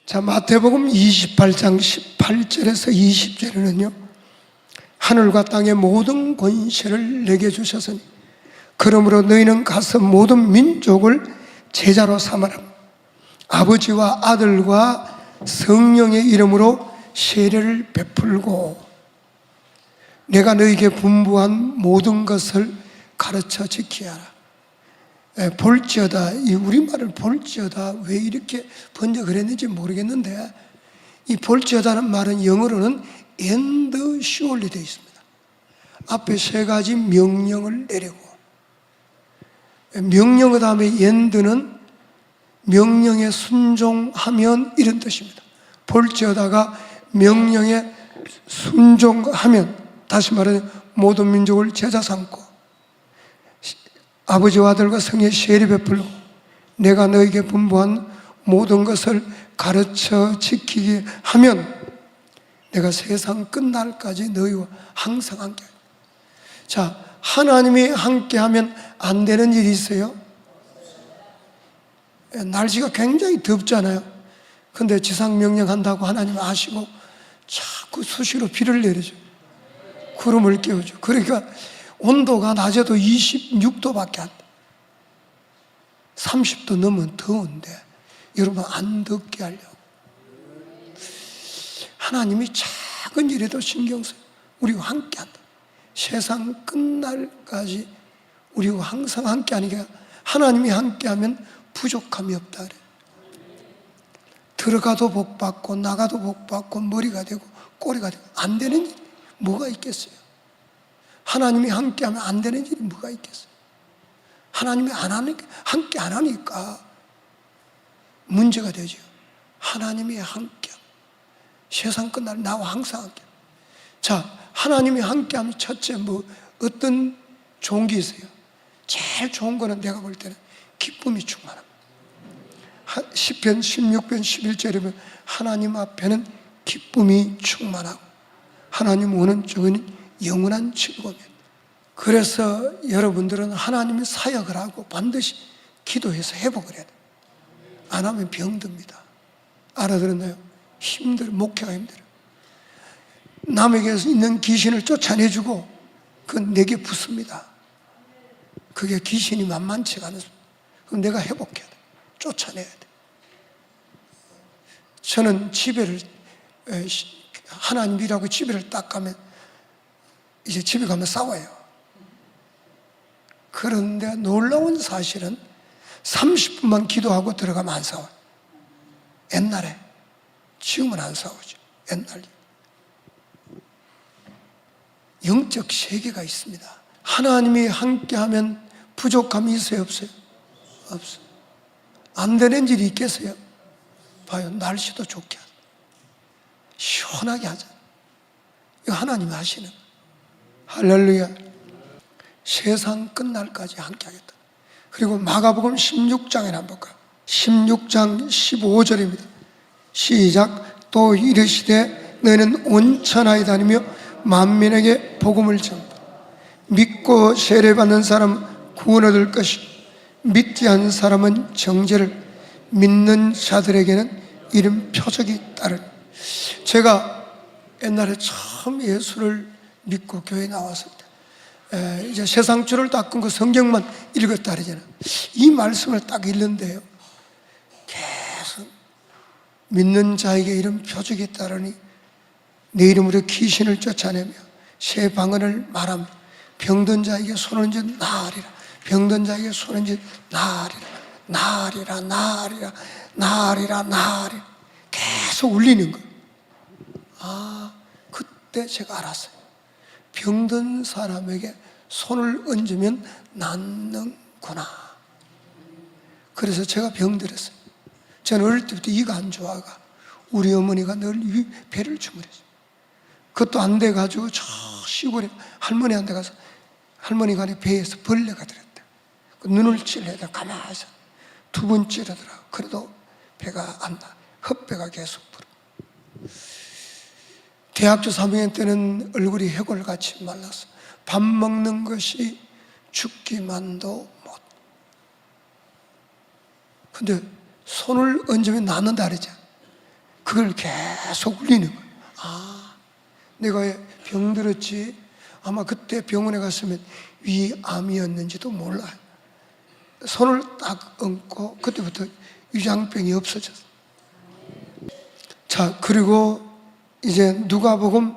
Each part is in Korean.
자, 마태복음 28장 18절에서 20절에는요, 하늘과 땅의 모든 권세를 내게 주셨으니 그러므로 너희는 가서 모든 민족을 제자로 삼아라. 아버지와 아들과 성령의 이름으로 세례를 베풀고 내가 너희에게 분부한 모든 것을 가르쳐 지키라. 볼지어다, 이 우리말을 볼지어다 왜 이렇게 번역을 했는지 모르겠는데, 이 볼지어다는 말은 영어로는 and surely 되어 있습니다. 앞에 세 가지 명령을 내리고, 명령 그 다음에 and는 명령에 순종하면 이런 뜻입니다. 볼지어다가 명령에 순종하면, 다시 말해 모든 민족을 제자 삼고 아버지와 아들과 성령의 세례 베풀고 내가 너에게 분부한 모든 것을 가르쳐 지키게 하면 내가 세상 끝날까지 너희와 항상 함께. 자, 하나님이 함께하면 안 되는 일이 있어요? 날씨가 굉장히 덥잖아요. 근데 지상명령 한다고 하나님 아시고 자꾸 수시로 비를 내리죠. 구름을 깨우죠. 그러니까 온도가 낮에도 26도밖에 안 돼. 30도 넘으면 더운데 여러분 안 덥게 하려고 하나님이 작은 일에도 신경 써요. 우리와 함께한다. 세상 끝날까지 우리와 항상 함께하는 게, 하나님이 함께하면 부족함이 없다 그래요. 들어가도 복받고 나가도 복받고 머리가 되고 꼬리가 되고 안 되는 일이 뭐가 있겠어요? 하나님이 함께하면 안 되는 일이 뭐가 있겠어요? 하나님이 함께 안 하니까 문제가 되죠. 하나님이 함께, 세상 끝날 나와 항상 함께. 자, 하나님이 함께하면 첫째 어떤 좋은 게 있어요? 제일 좋은 거는 내가 볼 때는 기쁨이 충만합니다. 시편 16편 11절에 보면 하나님 앞에는 기쁨이 충만하고 하나님 오는 쪽에는 영원한 즐거움이에요. 그래서 여러분들은 하나님의 사역을 하고 반드시 기도해서 회복을 해야 돼요. 안 하면 병듭니다. 알아들었나요? 힘들어, 목회가 힘들어. 남에게 있는 귀신을 쫓아내주고 그건 내게 붙습니다. 그게 귀신이 만만치가 않습니다. 그럼 내가 회복해야 돼. 쫓아내야 돼. 저는 집에를 하나님이라고 집에를 딱 가면 이제 집에 가면 싸워요. 그런데 놀라운 사실은 30분만 기도하고 들어가면 안 싸워요. 옛날에. 지금은 안 싸우죠. 옛날에. 영적 세계가 있습니다. 하나님이 함께하면 부족함이 있어요, 없어요? 없어요. 안 되는 일이 있겠어요? 봐요. 날씨도 좋게 하자. 시원하게 하자. 이거 하나님이 하시는 거예요. 할렐루야. 세상 끝날까지 함께 하겠다. 그리고 마가복음 16장에 한번 볼까요? 16장 15절입니다. 시작. 또 이르시되 너희는 온 천하에 다니며 만민에게 복음을 전하라. 믿고 세례받는 사람은 구원 얻을 것이고 믿지 않는 사람은 정죄를, 믿는 자들에게는 이런 표적이 따르니. 제가 옛날에 처음 예수를 믿고 교회에 나왔을 때 이제 세상 줄을 딱 끊고 성경만 읽었다 그러잖아요. 이 말씀을 딱 읽는데요, 계속 믿는 자에게 이런 표적이 따르니 내 이름으로 귀신을 쫓아내며 새 방언을 말하며 병든 자에게 손을 얹어 나으리라. 병든 자에게 손을 얹어 나으리라. 나으리라. 나으리라. 나으리라. 나으리라. 계속 울리는 거예요. 아, 그때 제가 알았어요. 병든 사람에게 손을 얹으면 낫는구나. 그래서 제가 병들었어요. 저는 어릴 때부터 이가 안 좋아가 우리 어머니가 늘 배를 주무렸어요. 그것도 안 돼가지고 저 시골에 할머니한테 가서 할머니가 배에서 벌레가 들었대. 눈을 찔러야 가만히 있어. 2번 찌르더라고. 그래도 배가 안 나. 헛배가 계속 불어. 대학교 3학년 때는 얼굴이 해골같이 말랐어. 밥 먹는 것이 죽기만도 못. 근데 손을 얹으면 낫는다 그러죠. 그걸 계속 울리는 거예요. 아, 내가 왜 병들었지? 아마 그때 병원에 갔으면 위암이었는지도 몰라요. 손을 딱 얹고 그때부터 위장병이 없어졌어요. 자, 그리고 이제 누가복음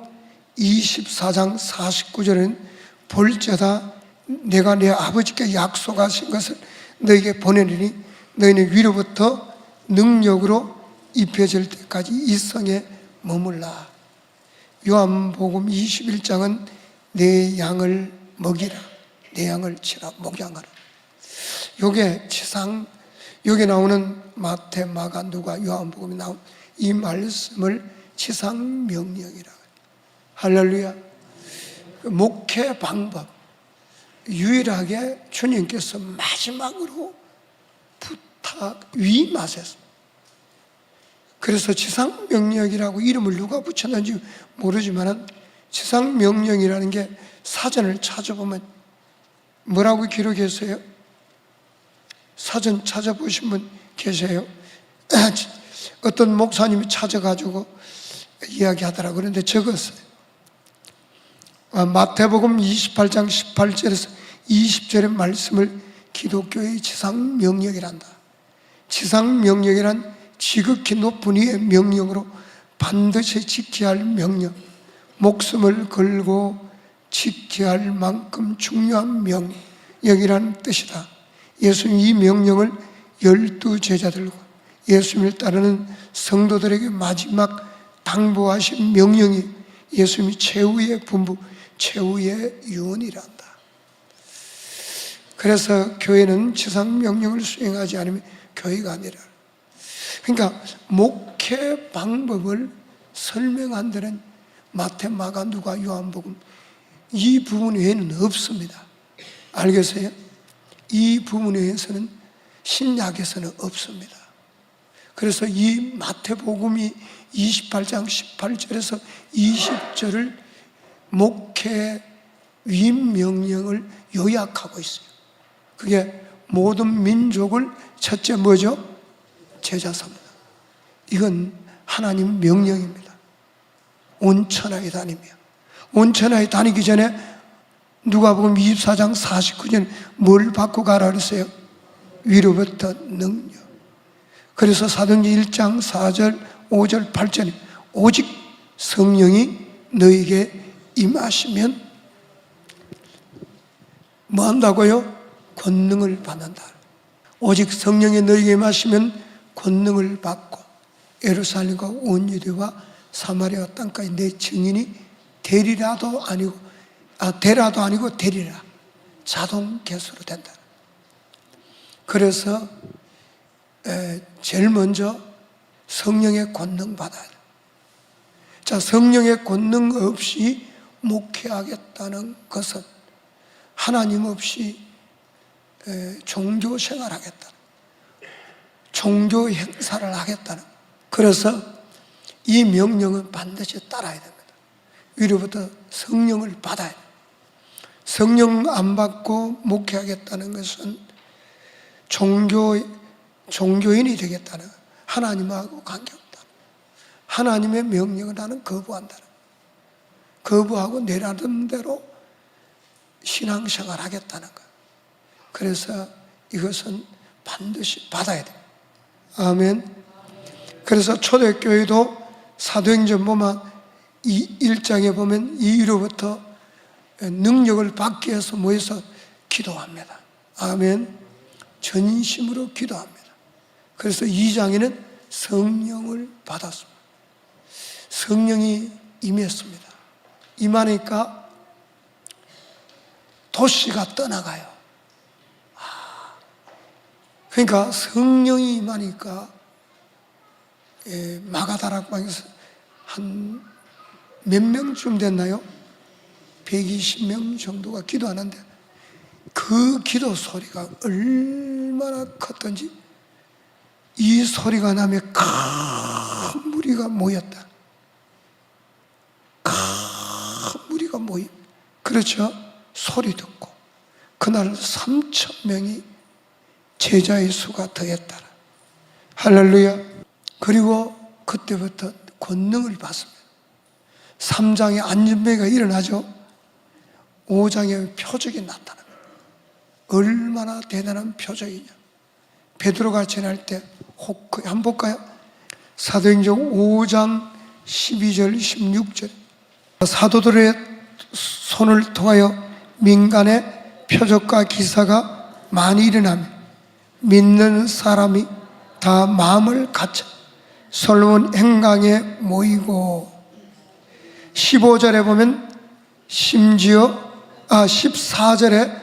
24장 49절에는 볼지어다 내가 내 아버지께 약속하신 것을 너에게 보내리니 너희는 위로부터 능력으로 입혀질 때까지 이 성에 머물라. 요한복음 21장은 내 양을 먹이라, 내 양을 치라, 목양하라. 요게 지상, 여기 나오는 마태, 마가, 누가, 요한복음에 나온 이 말씀을 지상 명령이라. 할렐루야. 목회 방법, 유일하게 주님께서 마지막으로 위임하셨습니다. 그래서 지상명령이라고 이름을 누가 붙였는지 모르지만 지상명령이라는 게 사전을 찾아보면 뭐라고 기록했어요? 사전 찾아보신 분 계세요? 어떤 목사님이 찾아가지고 이야기하더라고요. 그런데 적었어요. 마태복음 28장 18절에서 20절의 말씀을 기독교의 지상명령이란다. 지상명령이란 지극히 높은 이의 명령으로 반드시 지켜야 할 명령, 목숨을 걸고 지켜야 할 만큼 중요한 명령이라는 뜻이다. 예수님 이 명령을 12제자들과 예수님을 따르는 성도들에게 마지막 당부하신 명령이 예수님이 최후의 분부, 최후의 유언이란다. 그래서 교회는 지상명령을 수행하지 않으면 교회가 아니라, 그러니까 목회 방법을 설명한 데는 마태, 마가, 누가, 요한복음 이 부분 외에는 없습니다. 알겠어요? 이 부분 외에서는 신약에서는 없습니다. 그래서 이 마태복음이 28장 18절에서 20절을 목회 위임 명령을 요약하고 있어요. 그게 모든 민족을 첫째 뭐죠? 제자 삼다. 이건 하나님 명령입니다. 온 천하에 다니며, 온 천하에 다니기 전에 누가복음 24장 49절 뭘 받고 가라 그랬어요? 위로부터 능력. 그래서 사도행전 1장 4절 5절 8절에 오직 성령이 너에게 임하시면 뭐 한다고요? 권능을 받는다. 오직 성령이 너에게 임하시면 권능을 받고 예루살렘과 온 유대와 사마리아 땅까지 내 증인이 되리라도 아니고 되라도 아니고 되리라. 자동 개수로 된다. 그래서 제일 먼저 성령의 권능 받아야 돼. 자, 성령의 권능 없이 목회하겠다는 것은 하나님 없이 종교 생활하겠다, 종교 행사를 하겠다는. 그래서 이 명령은 반드시 따라야 됩니다. 위로부터 성령을 받아야 돼요. 성령 안 받고 목회하겠다는 것은 종교인이 되겠다는, 하나님하고 관계없다. 하나님의 명령을 나는 거부한다는, 거부하고 내 나름대로 신앙생활 하겠다는 거예요. 그래서 이것은 반드시 받아야 돼요. 아멘. 그래서 초대교회도 사도행전 보면 이 1장에 보면 이로부터 능력을 받기 위해서 모여서 기도합니다. 아멘. 전심으로 기도합니다. 그래서 2장에는 성령을 받았습니다. 성령이 임했습니다. 임하니까 도시가 떠나가요. 그러니까 성령이 임하니까 마가다락방에서 한 몇 명쯤 됐나요? 120명 정도가 기도하는데 그 기도 소리가 얼마나 컸던지, 이 소리가 나면 큰 무리가 모였다. 큰 무리가 모임. 그렇죠? 소리 듣고 그날 3,000명이 제자의 수가 더했다. 할렐루야. 그리고 그때부터 권능을 받습니다. 3장에 안전병이가 일어나죠. 5장에 표적이 나타납니다. 얼마나 대단한 표적이냐. 베드로가 지날 때 혹 한번 볼까요? 사도행전 5장 12절 16절 사도들의 손을 통하여 민간의 표적과 기사가 많이 일어나며 믿는 사람이 다 마음을 갖춰 솔로몬 행강에 모이고 15절에 보면 심지어 14절에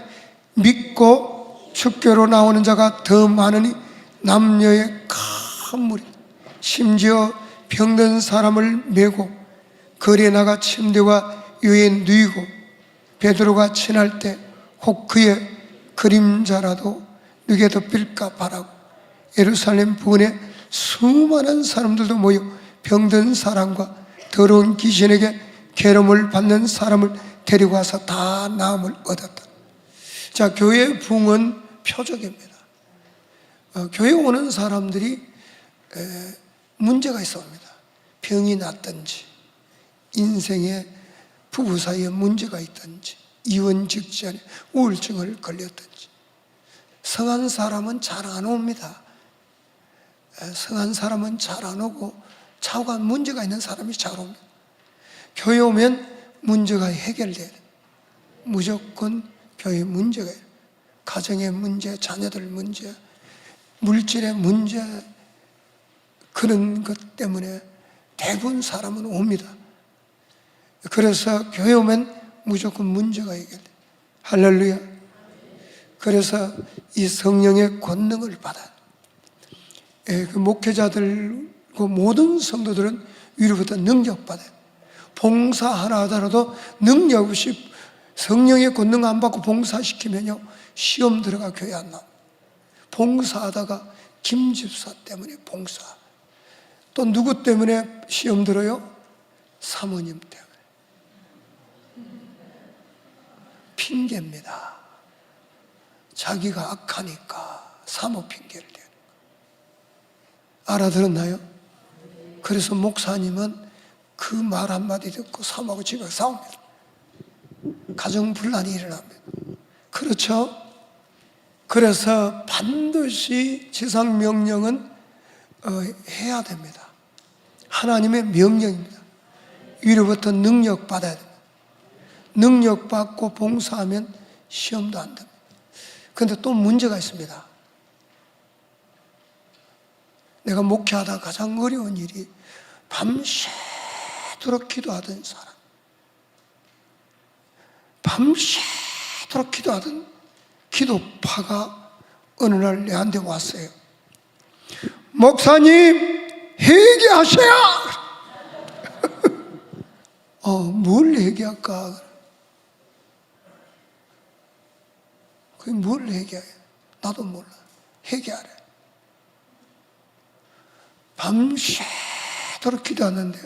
믿고 축교로 나오는 자가 더 많으니 남녀의 큰 무리 심지어 병든 사람을 메고 거리에 나가 침대와 위에 누이고 베드로가 지날 때 혹 그의 그림자라도 누게 덮일까 바라고 예루살렘 부근에 수많은 사람들도 모여 병든 사람과 더러운 귀신에게 괴로움을 받는 사람을 데리고 와서 다 나음을 얻었다. 자, 교회 부흥은 표적입니다. 교회 오는 사람들이 문제가 있어 옵니다. 병이 났든지 인생에 부부 사이에 문제가 있든지 이혼 직전에 우울증을 걸렸든지. 성한 사람은 잘 안 옵니다. 성한 사람은 잘 안 오고 차후가 문제가 있는 사람이 잘 옵니다. 교회 오면 문제가 해결돼야 돼요. 무조건 교회 문제가 있어요. 가정의 문제, 자녀들 문제, 물질의 문제, 그런 것 때문에 대부분 사람은 옵니다. 그래서 교회 오면 무조건 문제가 해결돼요. 할렐루야. 그래서 이 성령의 권능을 받아요. 그 목회자들, 그 모든 성도들은 위로부터 능력받아요. 봉사 하나 하더라도 능력 없이 성령의 권능 안 받고 봉사시키면요, 시험 들어가 교회 안 나옵니다. 봉사하다가 김집사 때문에 봉사. 또 누구 때문에 시험 들어요? 사모님 때문에. 핑계입니다. 자기가 악하니까 사모 핑계를 대는 거. 알아들었나요? 그래서 목사님은 그 말 한마디 듣고 사모하고 집에 싸웁니다. 가정분란이 일어납니다. 그렇죠? 그래서 반드시 지상명령은 해야 됩니다. 하나님의 명령입니다. 위로부터 능력 받아야 됩니다. 능력 받고 봉사하면 시험도 안 됩니다. 그런데 또 문제가 있습니다. 내가 목회하다 가장 어려운 일이 밤새도록 기도하던 사람, 밤새도록 기도하던 기도파가 어느 날 내한테 왔어요. 목사님, 회개하셔야! 뭘 회개할까? 그게 뭘 회개해? 나도 몰라. 회개하래. 밤새도록 기도하는데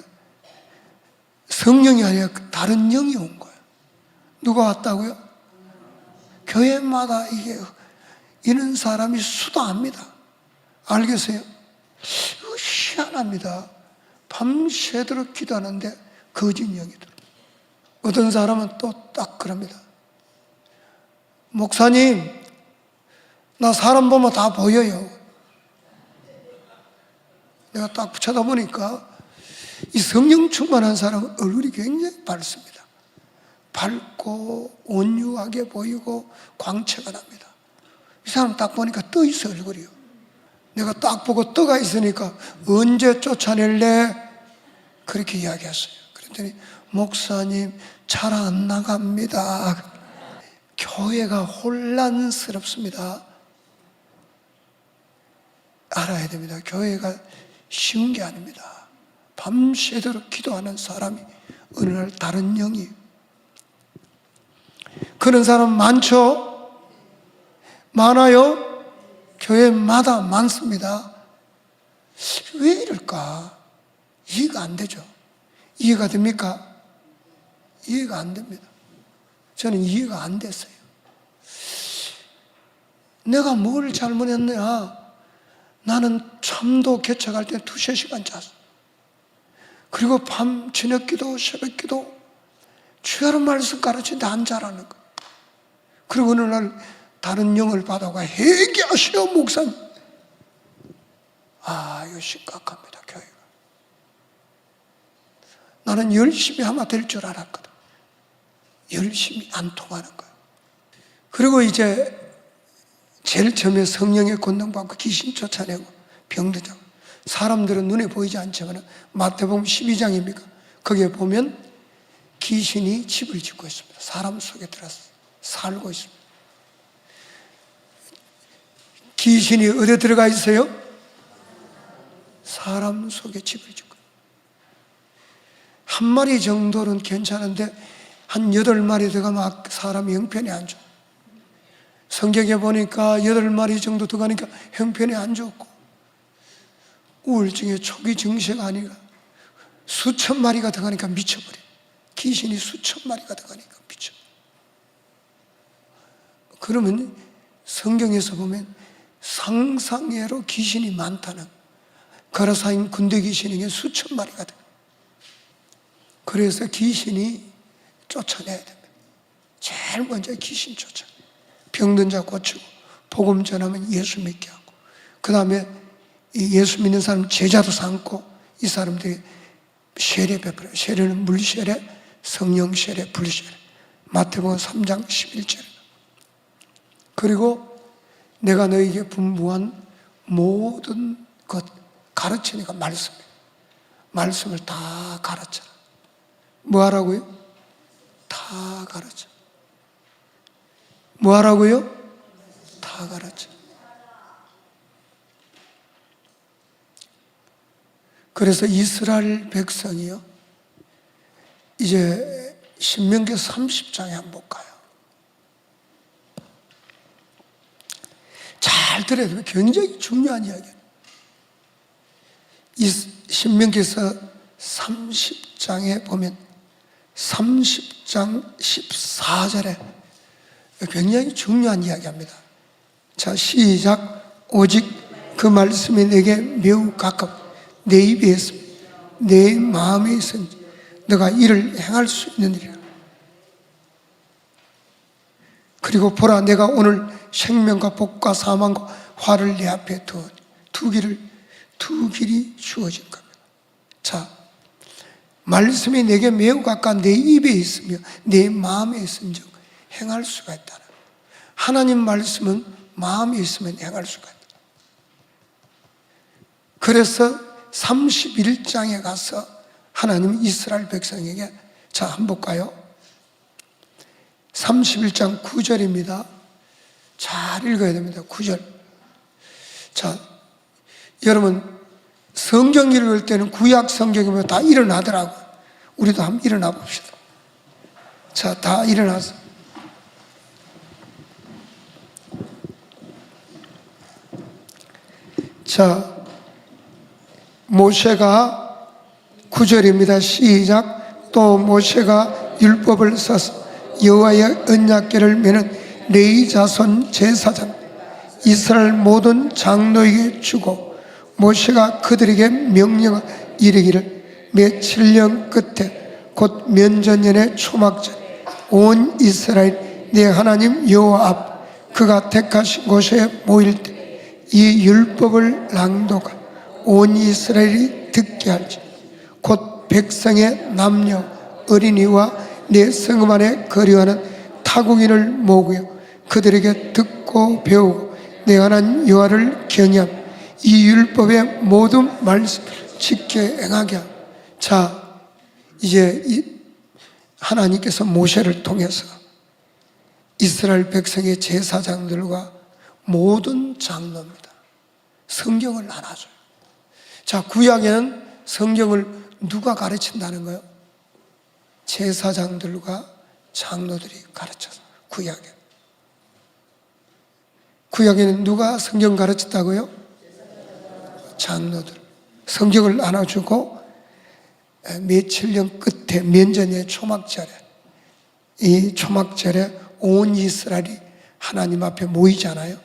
성령이 아니라 다른 영이 온 거예요. 누가 왔다고요? 교회마다 이런 사람이 수다합니다. 알겠어요? 이거 희한합니다. 밤새도록 기도하는데 거짓 영이 들어. 어떤 사람은 또 딱 그럽니다. 목사님, 나 사람 보면 다 보여요. 내가 딱 쳐다보니까 이 성령 충만한 사람은 얼굴이 굉장히 밝습니다. 밝고 온유하게 보이고 광채가 납니다. 이 사람 딱 보니까 떠 있어, 얼굴이요. 내가 딱 보고 떠가 있으니까 언제 쫓아낼래? 그렇게 이야기했어요. 그랬더니 목사님, 잘 안 나갑니다. 교회가 혼란스럽습니다. 알아야 됩니다. 교회가 쉬운 게 아닙니다. 밤새도록 기도하는 사람이 어느 날 다른 영이. 그런 사람 많죠? 많아요? 교회마다 많습니다. 왜 이럴까? 이해가 안 되죠. 이해가 됩니까? 이해가 안 됩니다. 저는 이해가 안 됐어요. 내가 뭘 잘못했느냐? 나는 참도 개척할 때 2-3시간 잤어. 그리고 밤 저녁 기도, 새벽 기도, 주야로 말씀 가르치는데 안 자라는 거예요. 그리고 어느 날 다른 영을 받아가 회개하시오 목사님. 이거 심각합니다, 교회가. 나는 열심히 하면 될 줄 알았거든. 열심히 안 통하는 거예요. 그리고 이제 제일 처음에 성령의 권능받고 귀신 쫓아내고 병든 자, 사람들은 눈에 보이지 않지만 마태복음 12장입니까? 거기에 보면 귀신이 집을 짓고 있습니다. 사람 속에 들어서 살고 있습니다. 귀신이 어디에 들어가 있어요? 사람 속에 집을 짓고. 한 마리 정도는 괜찮은데 한 8마리 들어가면 사람이 형편이 안 좋아. 성경에 보니까 8마리 정도 들어가니까 형편이 안 좋고 우울증의 초기 증세가 아니라 수천 마리가 들어가니까 미쳐버려. 귀신이 수천 마리가 들어가니까 미쳐. 그러면 성경에서 보면 상상외로 귀신이 많다는, 거라사인 군대 귀신이 수천 마리가 돼. 그래서 귀신이 쫓아내야 됩니다. 제일 먼저 귀신 쫓아. 병든 자 고치고 복음 전하면 예수 믿게 하고, 그 다음에 예수 믿는 사람 제자도 삼고 이 사람들이 세례 베풀어요. 세례는 물세례, 성령 세례, 불세례. 마태복음 3장 11절. 그리고 내가 너에게 분부한 모든 것 가르치니까 말씀이에요. 말씀을 다 가르쳐라. 뭐 하라고요? 다 가르쳐. 뭐 하라고요? 다 가르쳐. 그래서 이스라엘 백성이요, 이제 신명기 30장에 한번 볼까요? 잘 들어야 돼요. 굉장히 중요한 이야기예요. 이 신명기서 30장에 보면 30장 14절에 굉장히 중요한 이야기합니다. 자, 시작. 오직 그 말씀이 내게 매우 가깝고 내 입에 있으며 내 마음에 있으니 너가 이를 행할 수 있느니라. 그리고 보라, 내가 오늘 생명과 복과 사망과 화를 내 앞에 두 길이 주어진 겁니다. 자, 말씀이 내게 매우 가까운 내 입에 있으며 내 마음에 있은즉 행할 수가 있다. 하나님 말씀은 마음에 있으면 행할 수가 있다. 그래서 31장에 가서 하나님은 이스라엘 백성에게, 자, 한번 볼까요? 31장 9절입니다. 잘 읽어야 됩니다. 9절. 자, 여러분 성경 읽을 때는 구약 성경이면 다 일어나더라고요. 우리도 한번 일어나 봅시다. 자, 다 일어나서. 자, 모세가 9절입니다. 시작. 또 모세가 율법을 써서 여호와의 언약궤를 메는 레위 자손 제사장 이스라엘 모든 장로에게 주고 모세가 그들에게 명령하 이르기를 며칠 년 끝에 곧 면전년의 초막절 온 이스라엘 내 하나님 여호와 앞 그가 택하신 곳에 모일 때 이 율법을 낭독하 온 이스라엘이 듣게 할지 곧 백성의 남녀 어린이와 내 성읍 안에 거류하는 타국인을 모으여 그들에게 듣고 배우고 내 하나님 여호와를 경외하며 이 율법의 모든 말씀을 지켜 행하게 하고. 자, 이제 하나님께서 모세를 통해서 이스라엘 백성의 제사장들과 모든 장로입니다. 성경을 나눠줘요. 자, 구약에는 성경을 누가 가르친다는 거예요? 제사장들과 장로들이 가르쳐서. 구약에는 누가 성경 가르쳤다고요? 장로들. 성경을 나눠주고 며칠 년 끝에 면전의 초막절에, 이 초막절에 온 이스라엘이 하나님 앞에 모이잖아요.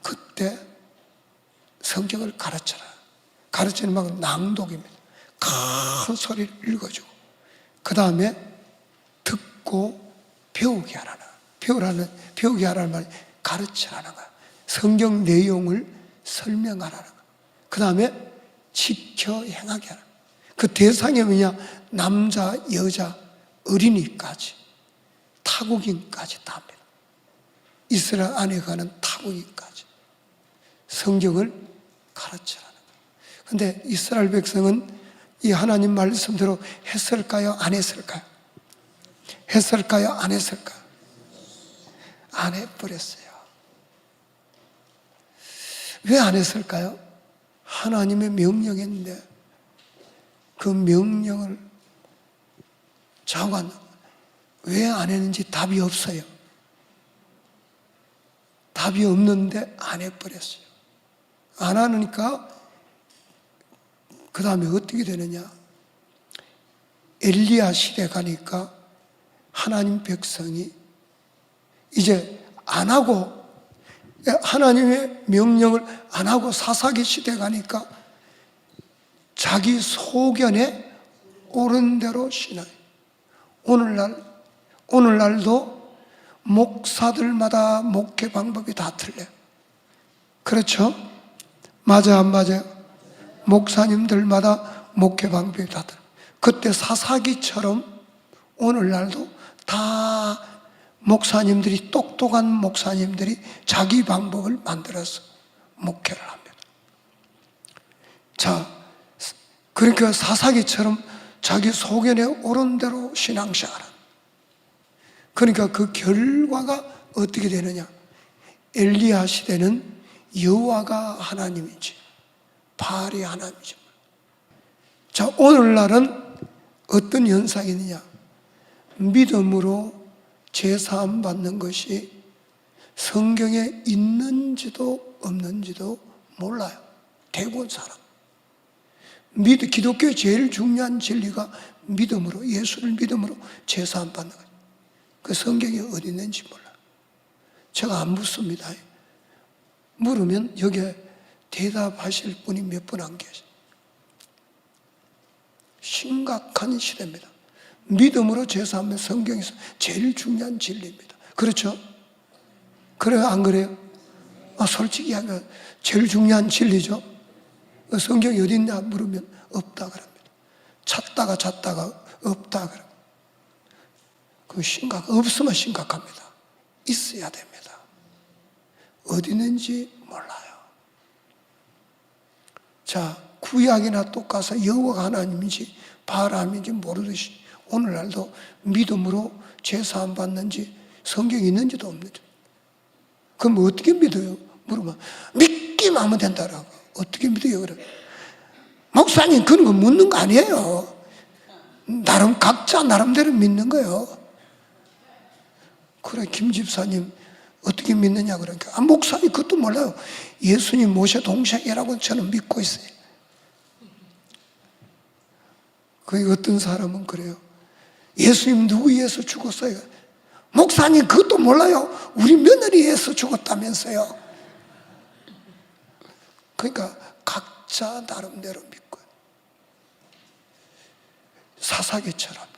그때 성경을 가르쳐라. 가르치는 방법은 낭독입니다. 큰 소리를 읽어주고, 그 다음에 듣고 배우게 하라는, 배우게 하라는 말이 가르치라는 거야. 성경 내용을 설명하라는 거야. 그 다음에 지켜 행하게 하라. 그 대상이 뭐냐? 남자, 여자, 어린이까지, 타국인까지 다 합니다. 이스라엘 안에 가는 타국인까지 성경을 가르치라는 거예요. 그런데 이스라엘 백성은 이 하나님 말씀대로 했을까요? 안 했을까요? 했을까요? 안 했을까요? 안 해버렸어요. 왜 안 했을까요? 하나님의 명령인데 그 명령을 자관, 왜 안 했는지 답이 없어요. 답이 없는데 안 해버렸어요. 안 하니까 그 다음에 어떻게 되느냐? 엘리야 시대 가니까 하나님 백성이 이제 안 하고, 하나님의 명령을 안 하고 사사기 시대 가니까 자기 소견에 옳은 대로 신앙. 오늘날도 목사들마다 목회 방법이 다 틀려요. 그렇죠? 맞아요, 안 맞아요? 목사님들마다 목회 방법이 다 틀려요. 그때 사사기처럼 오늘날도 다 목사님들이, 똑똑한 목사님들이 자기 방법을 만들어서 목회를 합니다. 자, 그러니까 사사기처럼 자기 소견에 옳은 대로 신앙생활을. 그러니까 그 결과가 어떻게 되느냐? 엘리야 시대는 여호와가 하나님이지 바알이 하나님이죠. 자, 오늘날은 어떤 현상이 있느냐? 믿음으로 제사함 받는 것이 성경에 있는지도 없는지도 몰라요. 대부분 사람. 기독교의 제일 중요한 진리가 믿음으로, 예수를 믿음으로 제사함 받는 거예요. 그 성경이 어디 있는지 몰라요. 제가 안 묻습니다. 물으면 여기에 대답하실 분이 몇 분 안 계세요. 심각한 시대입니다. 믿음으로 제사하면 성경에서 제일 중요한 진리입니다. 그렇죠? 그래요? 안 그래요? 솔직히 하면 제일 중요한 진리죠. 성경이 어디 있냐 물으면 없다 그럽니다. 찾다가 없다 그럽니다. 없으면 심각합니다. 있어야 됩니다. 어디 있는지 몰라요. 자, 구약이나 똑같아서 여호와가 하나님인지 바알 하나님인지 모르듯이 오늘날도 믿음으로 제사함 받는지 성경이 있는지도 없는지. 그럼 어떻게 믿어요? 물으면 믿기만 하면 된다라고. 어떻게 믿어요? 그래. 목사님 그런 거 묻는 거 아니에요. 각자 나름대로 믿는 거예요. 그래, 김 집사님 어떻게 믿느냐 그러니까 목사님 그것도 몰라요. 예수님 모세 동생이라고 저는 믿고 있어요. 그 어떤 사람은 그래요. 예수님 누구 위해서 죽었어요? 목사님 그것도 몰라요. 우리 며느리 위해서 죽었다면서요. 그러니까 각자 나름대로 믿고 사사기처럼요.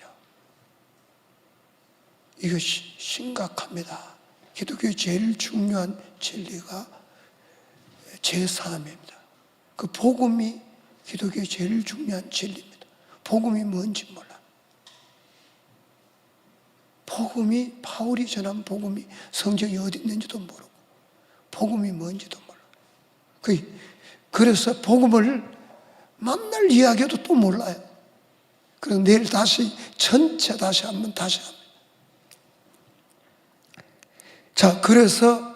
이것이 심각합니다. 기독교의 제일 중요한 진리가 제사함입니다. 그 복음이 기독교의 제일 중요한 진리입니다. 복음이 뭔지 몰라. 복음이 바울이 전한 복음이 성경이 어디 있는지도 모르고 복음이 뭔지도 몰라. 그래서 복음을 만날 이야기해도 또 몰라요. 그래서 내일 전체 다시 합니다. 자, 그래서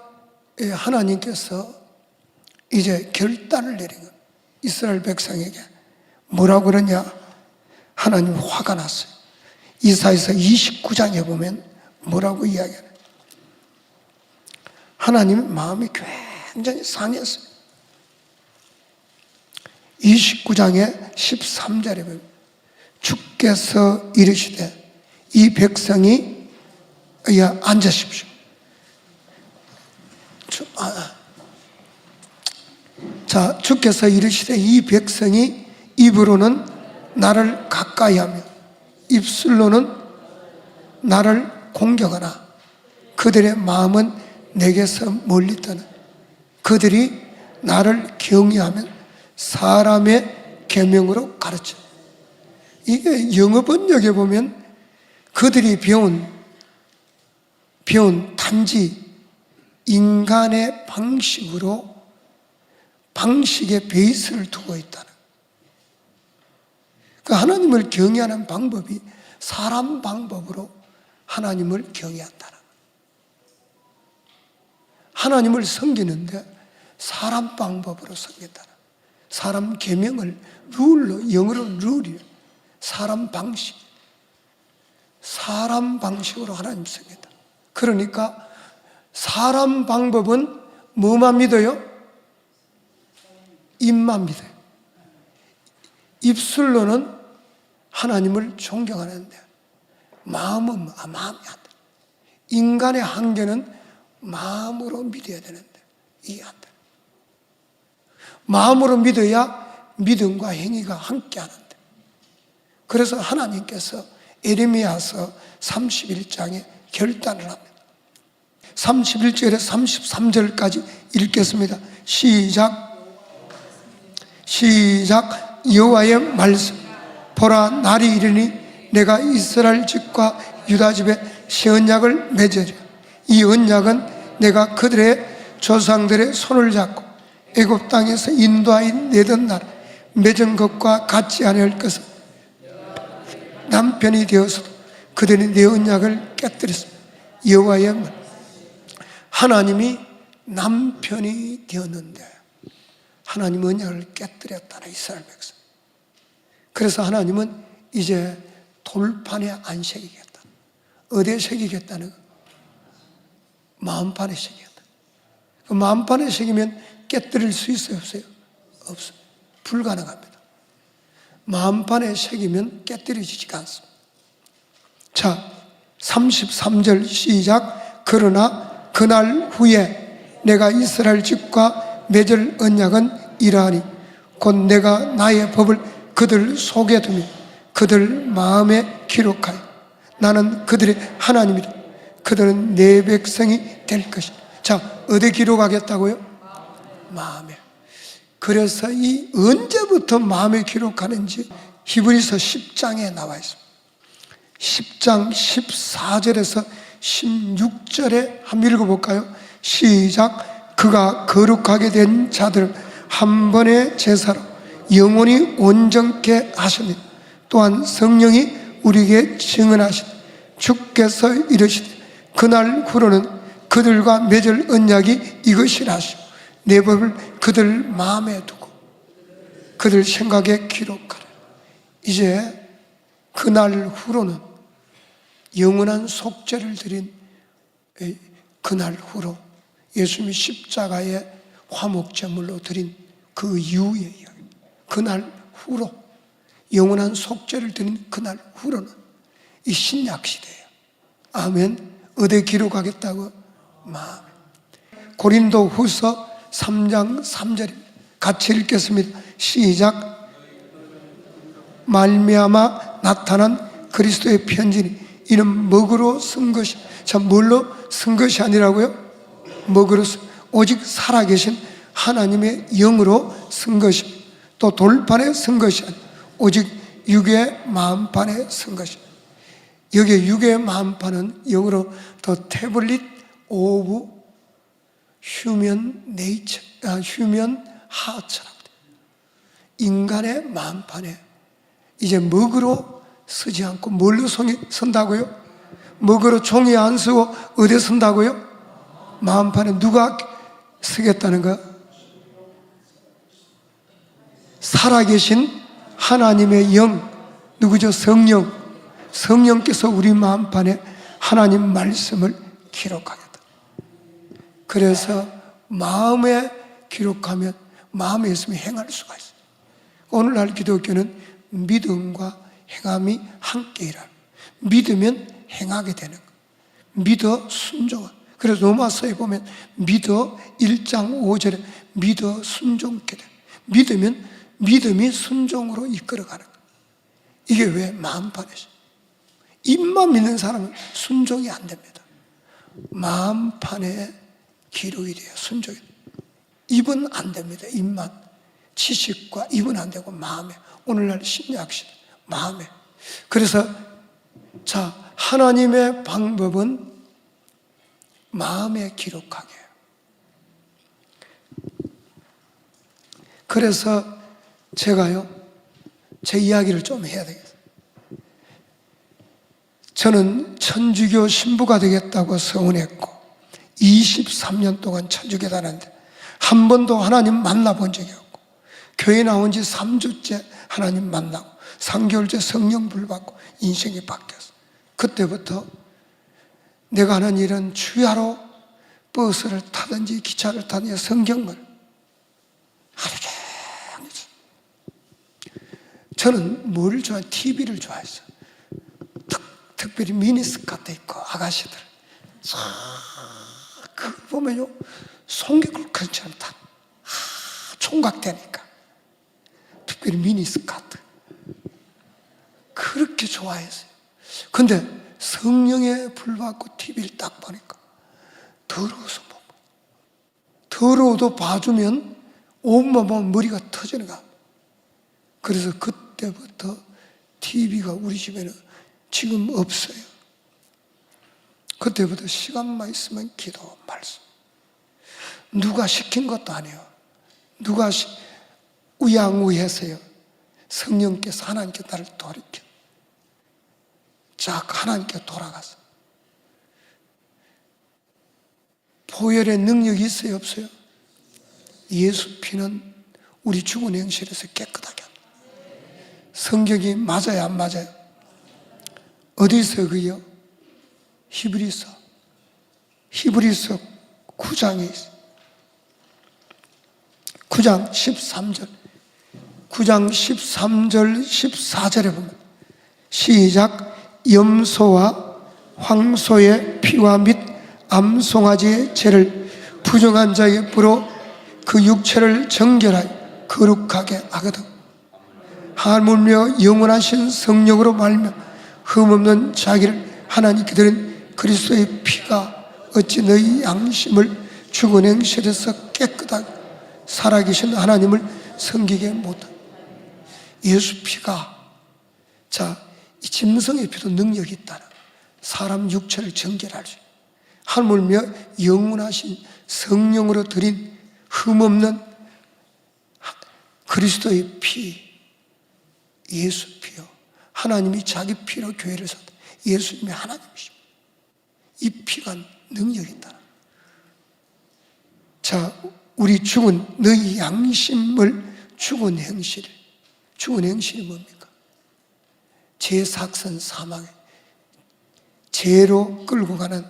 하나님께서 이제 결단을 내린 거예요. 이스라엘 백성에게 뭐라고 그러냐? 하나님 화가 났어요. 이사야서 29장에 보면 뭐라고 이야기하나요? 하나님 마음이 굉장히 상했어요. 29장의 13절에 보면 주께서 이르시되 이 백성이 앉으십시오. 자, 주께서 이르시되 이 백성이 입으로는 나를 가까이하며 입술로는 나를 공경하나 그들의 마음은 내게서 멀리 떠나. 그들이 나를 경외하면 사람의 계명으로 가르쳐. 이게 영어 번역에 보면 그들이 배운 단지 인간의 방식의 베이스를 두고 있다는. 그 하나님을 경외하는 방법이 사람 방법으로 하나님을 경외한다는. 하나님을 섬기는데 사람 방법으로 섬긴다는. 사람 계명을 룰로, 영어로 룰이에요. 사람 방식으로 하나님 섬긴다. 그러니까 사람 방법은 뭐만 믿어요? 입만 믿어요. 입술로는 하나님을 존경하는데 마음은 마음이 안 돼. 인간의 한계는 마음으로 믿어야 되는데 이게 안 돼. 마음으로 믿어야 믿음과 행위가 함께 하는데. 그래서 하나님께서 에레미야서 31장에 결단을 합니다. 31절에 33절까지 읽겠습니다. 시작. 여호와의 말씀. 보라, 날이 이르니 내가 이스라엘 집과 유다 집에 새 언약을 맺으리라. 이 언약은 내가 그들의 조상들의 손을 잡고 애굽 땅에서 인도하여 내던 날 맺은 것과 같지 아니할 것은 남편이 되어서도 그들이 내 언약을 깨뜨렸습니다. 여호와의 말. 하나님이 남편이 되었는데 하나님 언약을 깨뜨렸다는 이스라엘 백성. 그래서 하나님은 이제 돌판에 안 새기겠다. 어디에 새기겠다는 거? 마음판에 새기겠다. 그 마음판에 새기면 깨뜨릴 수 있어요, 없어요? 없어요. 불가능합니다. 마음판에 새기면 깨뜨려지지가 않습니다. 자, 33절 시작. 그러나 그날 후에 내가 이스라엘 집과 맺을 언약은 이러하니 곧 내가 나의 법을 그들 속에 두며 그들 마음에 기록하여 나는 그들의 하나님이라. 그들은 내 백성이 될 것이다. 자, 어디 기록하겠다고요? 마음에. 그래서 이 언제부터 마음에 기록하는지 히브리서 10장에 나와 있습니다. 10장 14절에서 16절에 한번 읽어볼까요? 시작. 그가 거룩하게 된 자들을 한 번의 제사로 영원히 온전케 하시니 또한 성령이 우리에게 증언하시니 주께서 이르시되 그날 후로는 그들과 맺을 언약이 이것이라 하시고 내 법을 그들 마음에 두고 그들 생각에 기록하라. 이제 그날 후로는 영원한 속죄를 드린 그날 후로 예수님이 십자가의 화목제물로 드린 그 이후의 이야기. 그날 후로 영원한 속죄를 드린 그날 후로는 이 신약 시대예요. 아멘. 어디에 기록하겠다고? 마음에. 고린도 후서 3장 3절 같이 읽겠습니다. 시작. 말미암아 나타난 그리스도의 편지니 이는 먹으로 쓴 것이. 자, 뭘로 쓴 것이 아니라고요? 먹으로 오직 살아계신 하나님의 영으로 쓴 것이. 또 돌판에 쓴 것이 아니라 오직 육의 마음판에 쓴 것이. 여기에 육의 마음판은 영어로 The Tablet of Human Nature, Human Heart라고 돼요. 인간의 마음판에 이제 먹으로 쓰지 않고 뭘로 쓴다고요? 먹으로 종이에 안 쓰고 어디에 쓴다고요? 마음판에. 누가 쓰겠다는 거? 살아계신 하나님의 영, 누구죠? 성령. 성령께서 우리 마음판에 하나님 말씀을 기록하겠다. 그래서 마음에 기록하면 마음에 있으면 행할 수가 있어요. 오늘날 기독교는 믿음과 행함이 함께 일하는. 믿으면 행하게 되는 거. 믿어 순종하. 그래서 로마서에 보면 믿어 1장 5절에 믿어 순종케 돼. 믿으면 믿음이 순종으로 이끌어가는 거. 이게 왜 마음판에서? 입만 믿는 사람은 순종이 안 됩니다. 마음판에 기록이 돼요. 순종이. 입은 안 됩니다. 입만. 지식과 입은 안 되고 마음에. 오늘날 심리학시 마음에. 그래서 자, 하나님의 방법은 마음에 기록하게 해요. 그래서 제가요, 제 이야기를 좀 해야 되겠어요. 저는 천주교 신부가 되겠다고 서원했고 23년 동안 천주교 다녔는데 한 번도 하나님 만나본 적이 없고, 교회 나온 지 3주째 하나님 만나고 3개월째 성령 불 받고 인생이 바뀌었어. 그때부터 내가 하는 일은 주야로 버스를 타든지 기차를 타든지 성경을 하루 종일. 저는 뭘 좋아해요? TV를 좋아했어요. 특별히 미니스커트 입고 아가씨들 그거 보면요 송기굴처럼 다 총각되니까. 특별히 미니스커트 그렇게 좋아했어요. 근데 성령에 불받고 TV를 딱 보니까 더러워서 못 봐. 더러워도 봐주면 5분만 보면 머리가 터지는 거야. 그래서 그때부터 TV가 우리 집에는 지금 없어요. 그때부터 시간만 있으면 기도, 말씀. 누가 시킨 것도 아니에요. 누가 우양우해서요. 성령께서 하나님께 나를 돌이켜. 자, 하나님께 돌아가서. 보혈의 능력이 있어요, 없어요? 예수 피는 우리 죽은 행실에서 깨끗하게 합니다. 성경이 맞아요, 안 맞아요? 어디서 그요? 히브리서 9장에 있어요. 9장 13절 14절에 보면 시작. 염소와 황소의 피와 및 암송아지의 죄를 부정한 자의 부로 그 육체를 정결하여 거룩하게 하거든. 하물며 영원하신 성령으로 말미암아 흠없는 자기를 하나님께 드린 그리스도의 피가 어찌 너희 양심을 죽은 행실에서 깨끗하게 살아계신 하나님을 섬기게 못하나. 예수 피가, 자, 이 짐승의 피도 능력이 있다는, 사람 육체를 정결할 수 있는, 하물며 영원하신 성령으로 드린 흠없는 그리스도의 피, 예수 피요. 하나님이 자기 피로 교회를 샀다. 예수님이 하나님이십니다. 이 피가 능력이 있다. 자, 우리 죽은 너희 양심을 죽은 행실이 뭡니까? 죄삭선 사망에 죄로 끌고 가는,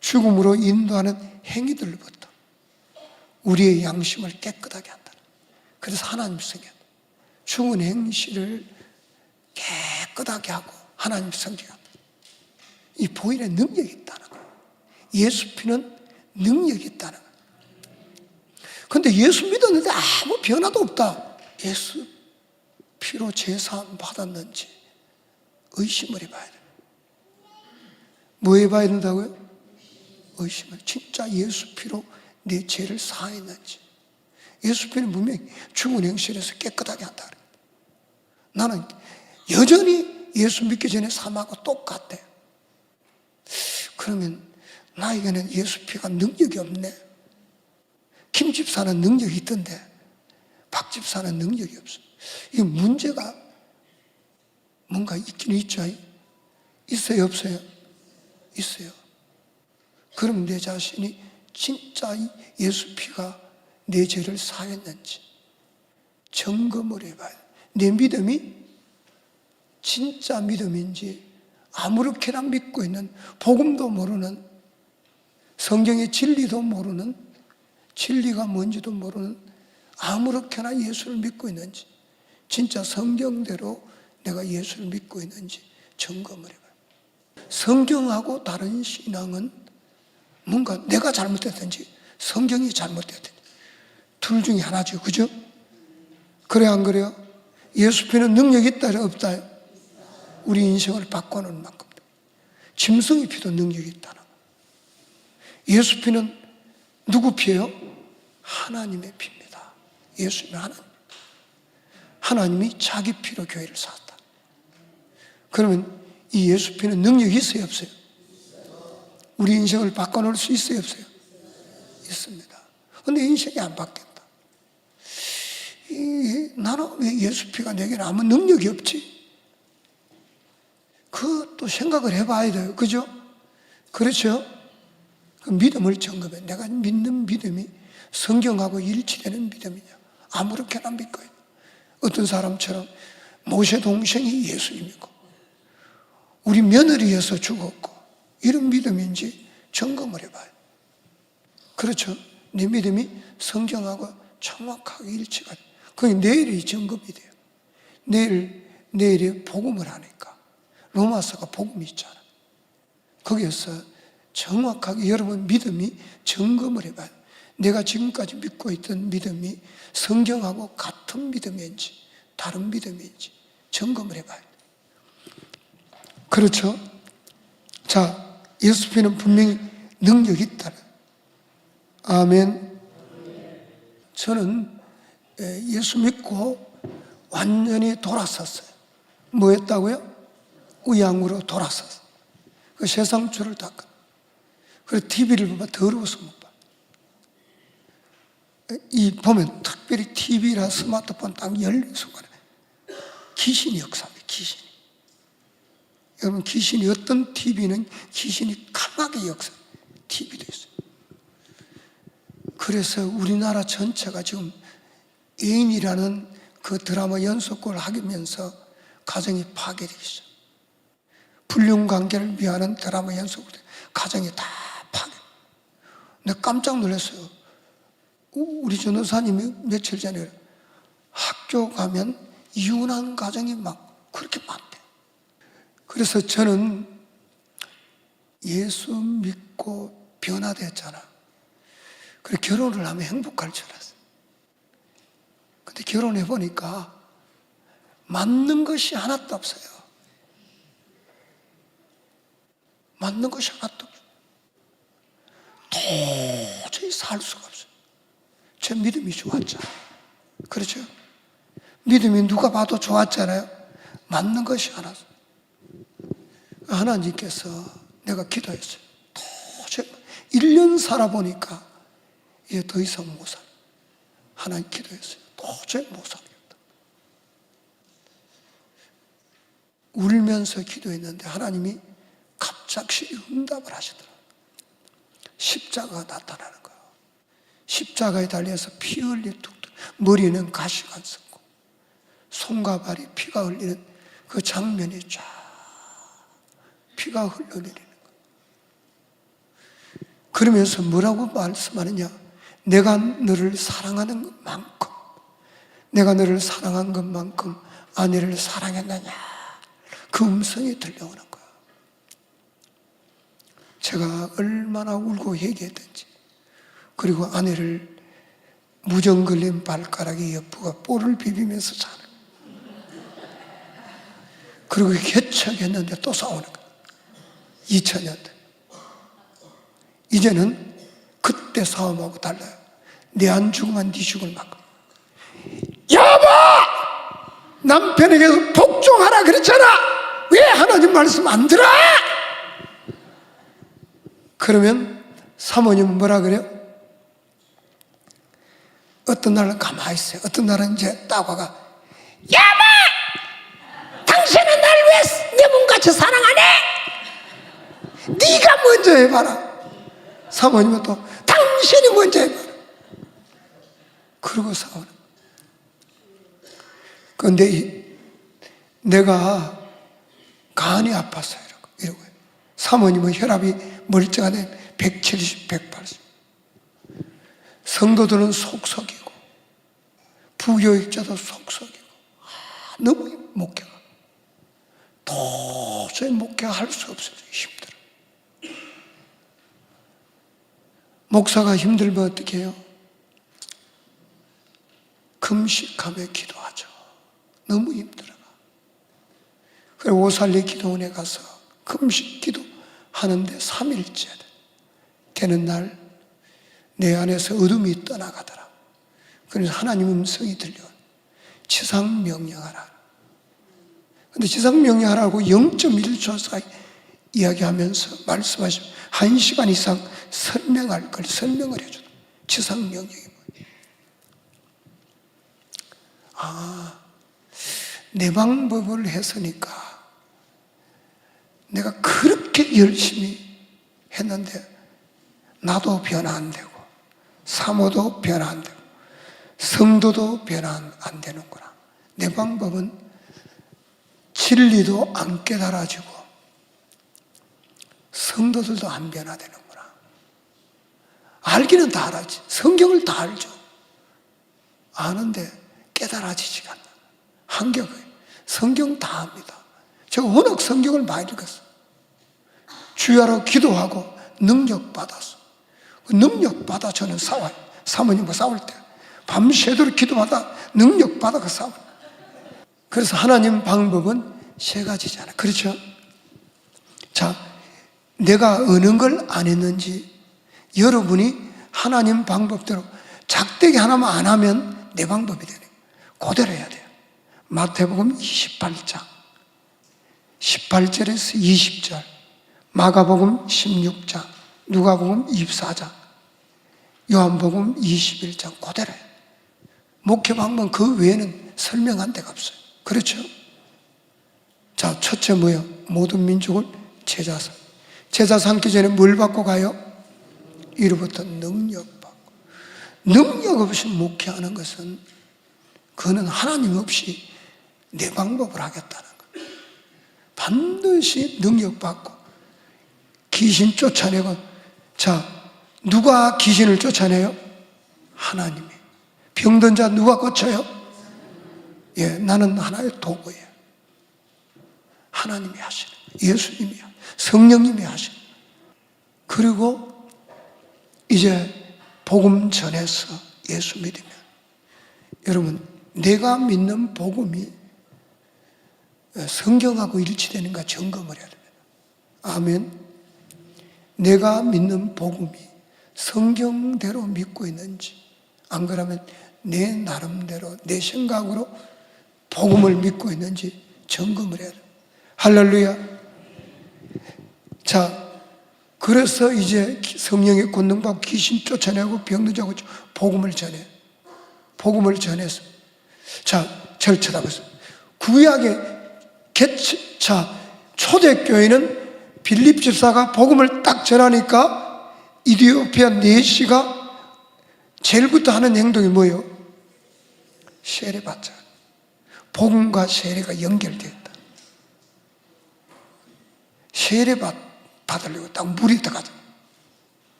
죽음으로 인도하는 행위들로부터 우리의 양심을 깨끗하게 한다. 그래서 하나님 성경 죽은 행실을 깨끗하게 하고 하나님 성경, 이 보혈의 능력이 있다는 거예요. 예수 피는 능력이 있다는 거예요. 근데 예수 믿었는데 아무 변화도 없다. 예수 피로 제사함 받았는지 의심을 해봐야 돼요. 뭐 해봐야 된다고요? 의심을. 진짜 예수 피로 내 죄를 사했는지. 예수 피는 분명히 죽은 행실에서 깨끗하게 한다 그래요. 나는 여전히 예수 믿기 전에 삶하고 똑같대. 그러면 나에게는 예수 피가 능력이 없네. 김 집사는 능력이 있던데 박 집사는 능력이 없어. 이게 문제가 뭔가 있긴 있죠. 있어요, 없어요? 있어요. 그럼 내 자신이 진짜 예수 피가 내 죄를 사했는지 점검을 해봐야 돼. 내 믿음이 진짜 믿음인지, 아무렇게나 믿고 있는, 복음도 모르는, 성경의 진리도 모르는, 진리가 뭔지도 모르는, 아무렇게나 예수를 믿고 있는지, 진짜 성경대로 내가 예수를 믿고 있는지 점검을 해봐요. 성경하고 다른 신앙은 뭔가 내가 잘못됐든지 성경이 잘못됐든지 둘 중에 하나죠. 그죠? 그래 안 그래요? 예수 피는 능력이 있다 없다요? 우리 인생을 바꿔놓은 만큼 짐승의 피도 능력이 있다는 거예요. 예수 피는 누구 피예요? 하나님의 피입니다. 예수님은 하나님이 자기 피로 교회를 샀다. 그러면 이 예수 피는 능력이 있어요, 없어요? 우리 인생을 바꿔놓을 수 있어요, 없어요? 있습니다. 근데 인생이 안 바뀐다. 나는 왜 예수 피가 내게는 아무 능력이 없지? 그것도 생각을 해봐야 돼요. 그죠? 그렇죠? 그 믿음을 점검해. 내가 믿는 믿음이 성경하고 일치되는 믿음이냐? 아무렇게나 믿고요. 어떤 사람처럼 모세 동생이 예수님이고 우리 며느리여서 죽었고 이런 믿음인지 점검을 해봐요. 그렇죠? 내 믿음이 성경하고 정확하게 일치가 돼요. 그게 내일이 점검이 돼요. 내일이 복음을 하니까. 로마서가 복음이 있잖아. 거기에서 정확하게 여러분 믿음이 점검을 해봐요. 내가 지금까지 믿고 있던 믿음이 성경하고 같은 믿음인지 다른 믿음인지 점검을 해봐요. 그렇죠? 자, 예수 피는 분명히 능력이 있다. 아멘. 저는 예수 믿고 완전히 돌아섰어요. 뭐 했다고요? 의향으로 돌아섰어요. 그 세상 줄을 닦아. 그래서 TV를 보면 더러워서 못 봐. 보면 특별히 TV나 스마트폰 딱 열린 순간에 귀신이 역사합니다. 귀신이. 여러분 귀신이 어떤 TV는 귀신이 강하게 역사해요. TV도 있어요. 그래서 우리나라 전체가 지금 애인이라는 그 드라마 연속극을 하면서 가정이 파괴되기 시작. 불륜관계를 위하는 드라마 연속극 가정이 다 파괴. 내가 깜짝 놀랐어요. 우리 전도사님이 며칠 전에 학교 가면 이혼한 가정이 막 그렇게 많대. 그래서 저는 예수 믿고 변화됐잖아. 그래 결혼을 하면 행복할 줄 알았어요. 근데 결혼해 보니까 맞는 것이 하나도 없어요. 맞는 것이 하나도 없어요. 도저히 살 수가 없어요. 제 믿음이 좋았잖아요. 그렇죠? 믿음이 누가 봐도 좋았잖아요. 맞는 것이 하나도. 하나님께서 내가 기도했어요. 도저히 1년 살아보니까 이제 더 이상 못 살아. 하나님 기도했어요. 도저히 못 살겠다. 울면서 기도했는데 하나님이 갑작스레 응답을 하시더라고요. 십자가가 나타나는 거예요. 십자가에 달려서 피 흘리 뚝뚝, 머리는 가시가 썩고 손과 발이 피가 흘리는 그 장면이 쫙 피가 흘러내리는 거예요. 그러면서 뭐라고 말씀하느냐? 내가 너를 사랑하는 것만큼, 내가 너를 사랑한 것만큼 아내를 사랑했느냐? 그 음성이 들려오는 거예요. 제가 얼마나 울고 얘기했든지, 그리고 아내를 무정 걸린 발가락에 여부가 볼을 비비면서 자는 거예요. 그리고 개척했는데 또 싸우는 거예요. 2000년대. 이제는 그때 싸움하고 달라요. 내 안 죽으면 네 죽을 만큼. 여보! 남편에게 복종하라 그랬잖아! 왜 하나님 말씀 안 들어? 그러면 사모님은 뭐라 그래요? 어떤 날은 가만히 있어요. 어떤 날은 이제 따과가 여보! 당신은 날 왜 내 몸같이 사랑하네? 네가 먼저 해봐라. 사모님은 또 당신이 먼저 해봐라. 그러고 싸우는. 그런데 내가 간이 아팠어요. 이러고. 사모님은 혈압이 멀쩡하네. 170, 180. 성도들은 속썩이고 부교육자도 속썩이고 너무 목회가 도저히 목회할 수 없어요. 힘들어. 목사가 힘들면 어떻게 해요? 금식하며 기도하죠. 너무 힘들어가. 그리고 오살리 기도원에 가서 금식 기도하는데 3일째 되는 날 내 안에서 어둠이 떠나가더라. 그래서 하나님 음성이 들려. 지상 명령하라. 근데 지상 명령하라고 0.1초 사이 이야기하면서 말씀하시면 1시간 이상 설명할 걸 설명을 해줘. 지상 명령이 뭐예요? 내 방법을 했으니까 내가 그렇게 열심히 했는데 나도 변화 안 되고 사모도 변화 안 되고 성도도 변화 안 되는구나. 내 방법은 진리도 안 깨달아지고 성도들도 안 변화되는구나. 알기는 다 알지. 성경을 다 알죠. 아는데 깨달아지지가 않나. 한계가 성경 다 압니다. 제가 워낙 성경을 많이 읽었어요. 주야로 기도하고 능력 받았어. 능력 받아 저는 싸워요. 사모님과 싸울 때 밤새도록 기도하다 능력 받아가 싸워요. 그래서 하나님 방법은 세 가지잖아요. 그렇죠? 자, 내가 어느 걸 안 했는지 여러분이 하나님 방법대로 작대기 하나만 안 하면 내 방법이 되는 거예요. 그대로 해야 돼요. 마태복음 28장 18절에서 20절, 마가복음 16장, 누가복음 24장, 요한복음 21장 그대로 해요. 목회 방법 그 외에는 설명한 데가 없어요. 그렇죠? 자, 첫째 뭐예요? 모든 민족을 제자 삼. 제자 삼기 전에 뭘 받고 가요? 이로부터 능력 받고. 능력 없이 목회하는 것은 그거는 하나님 없이 내 방법을 하겠다는 거예요. 반드시 능력 받고 귀신 쫓아내고. 자, 누가 귀신을 쫓아내요? 하나님이. 병든 자 누가 고쳐요? 예, 나는 하나의 도구예요. 하나님이 하시는 거예요. 예수님이, 성령님이 하시는 거예요. 그리고 이제 복음 전해서 예수 믿으면, 여러분 내가 믿는 복음이 성경하고 일치되는가 점검을 해야 됩니다. 아멘. 내가 믿는 복음이 성경대로 믿고 있는지, 안 그러면 내 나름대로 내 생각으로 복음을 믿고 있는지 점검을 해야 됩니다. 할렐루야. 자, 그래서 이제 성령의 권능받고 귀신 쫓아내고 병든 자 고치고 복음을 전해. 복음을 전해서. 자, 절차다 보세요. 구약의 초대교회는 빌립 집사가 복음을 딱 전하니까 이디오피아 내시가 제일부터 하는 행동이 뭐예요? 세례 받자. 복음과 세례가 연결되었다. 세례 받으려고 딱 물이 들어가자.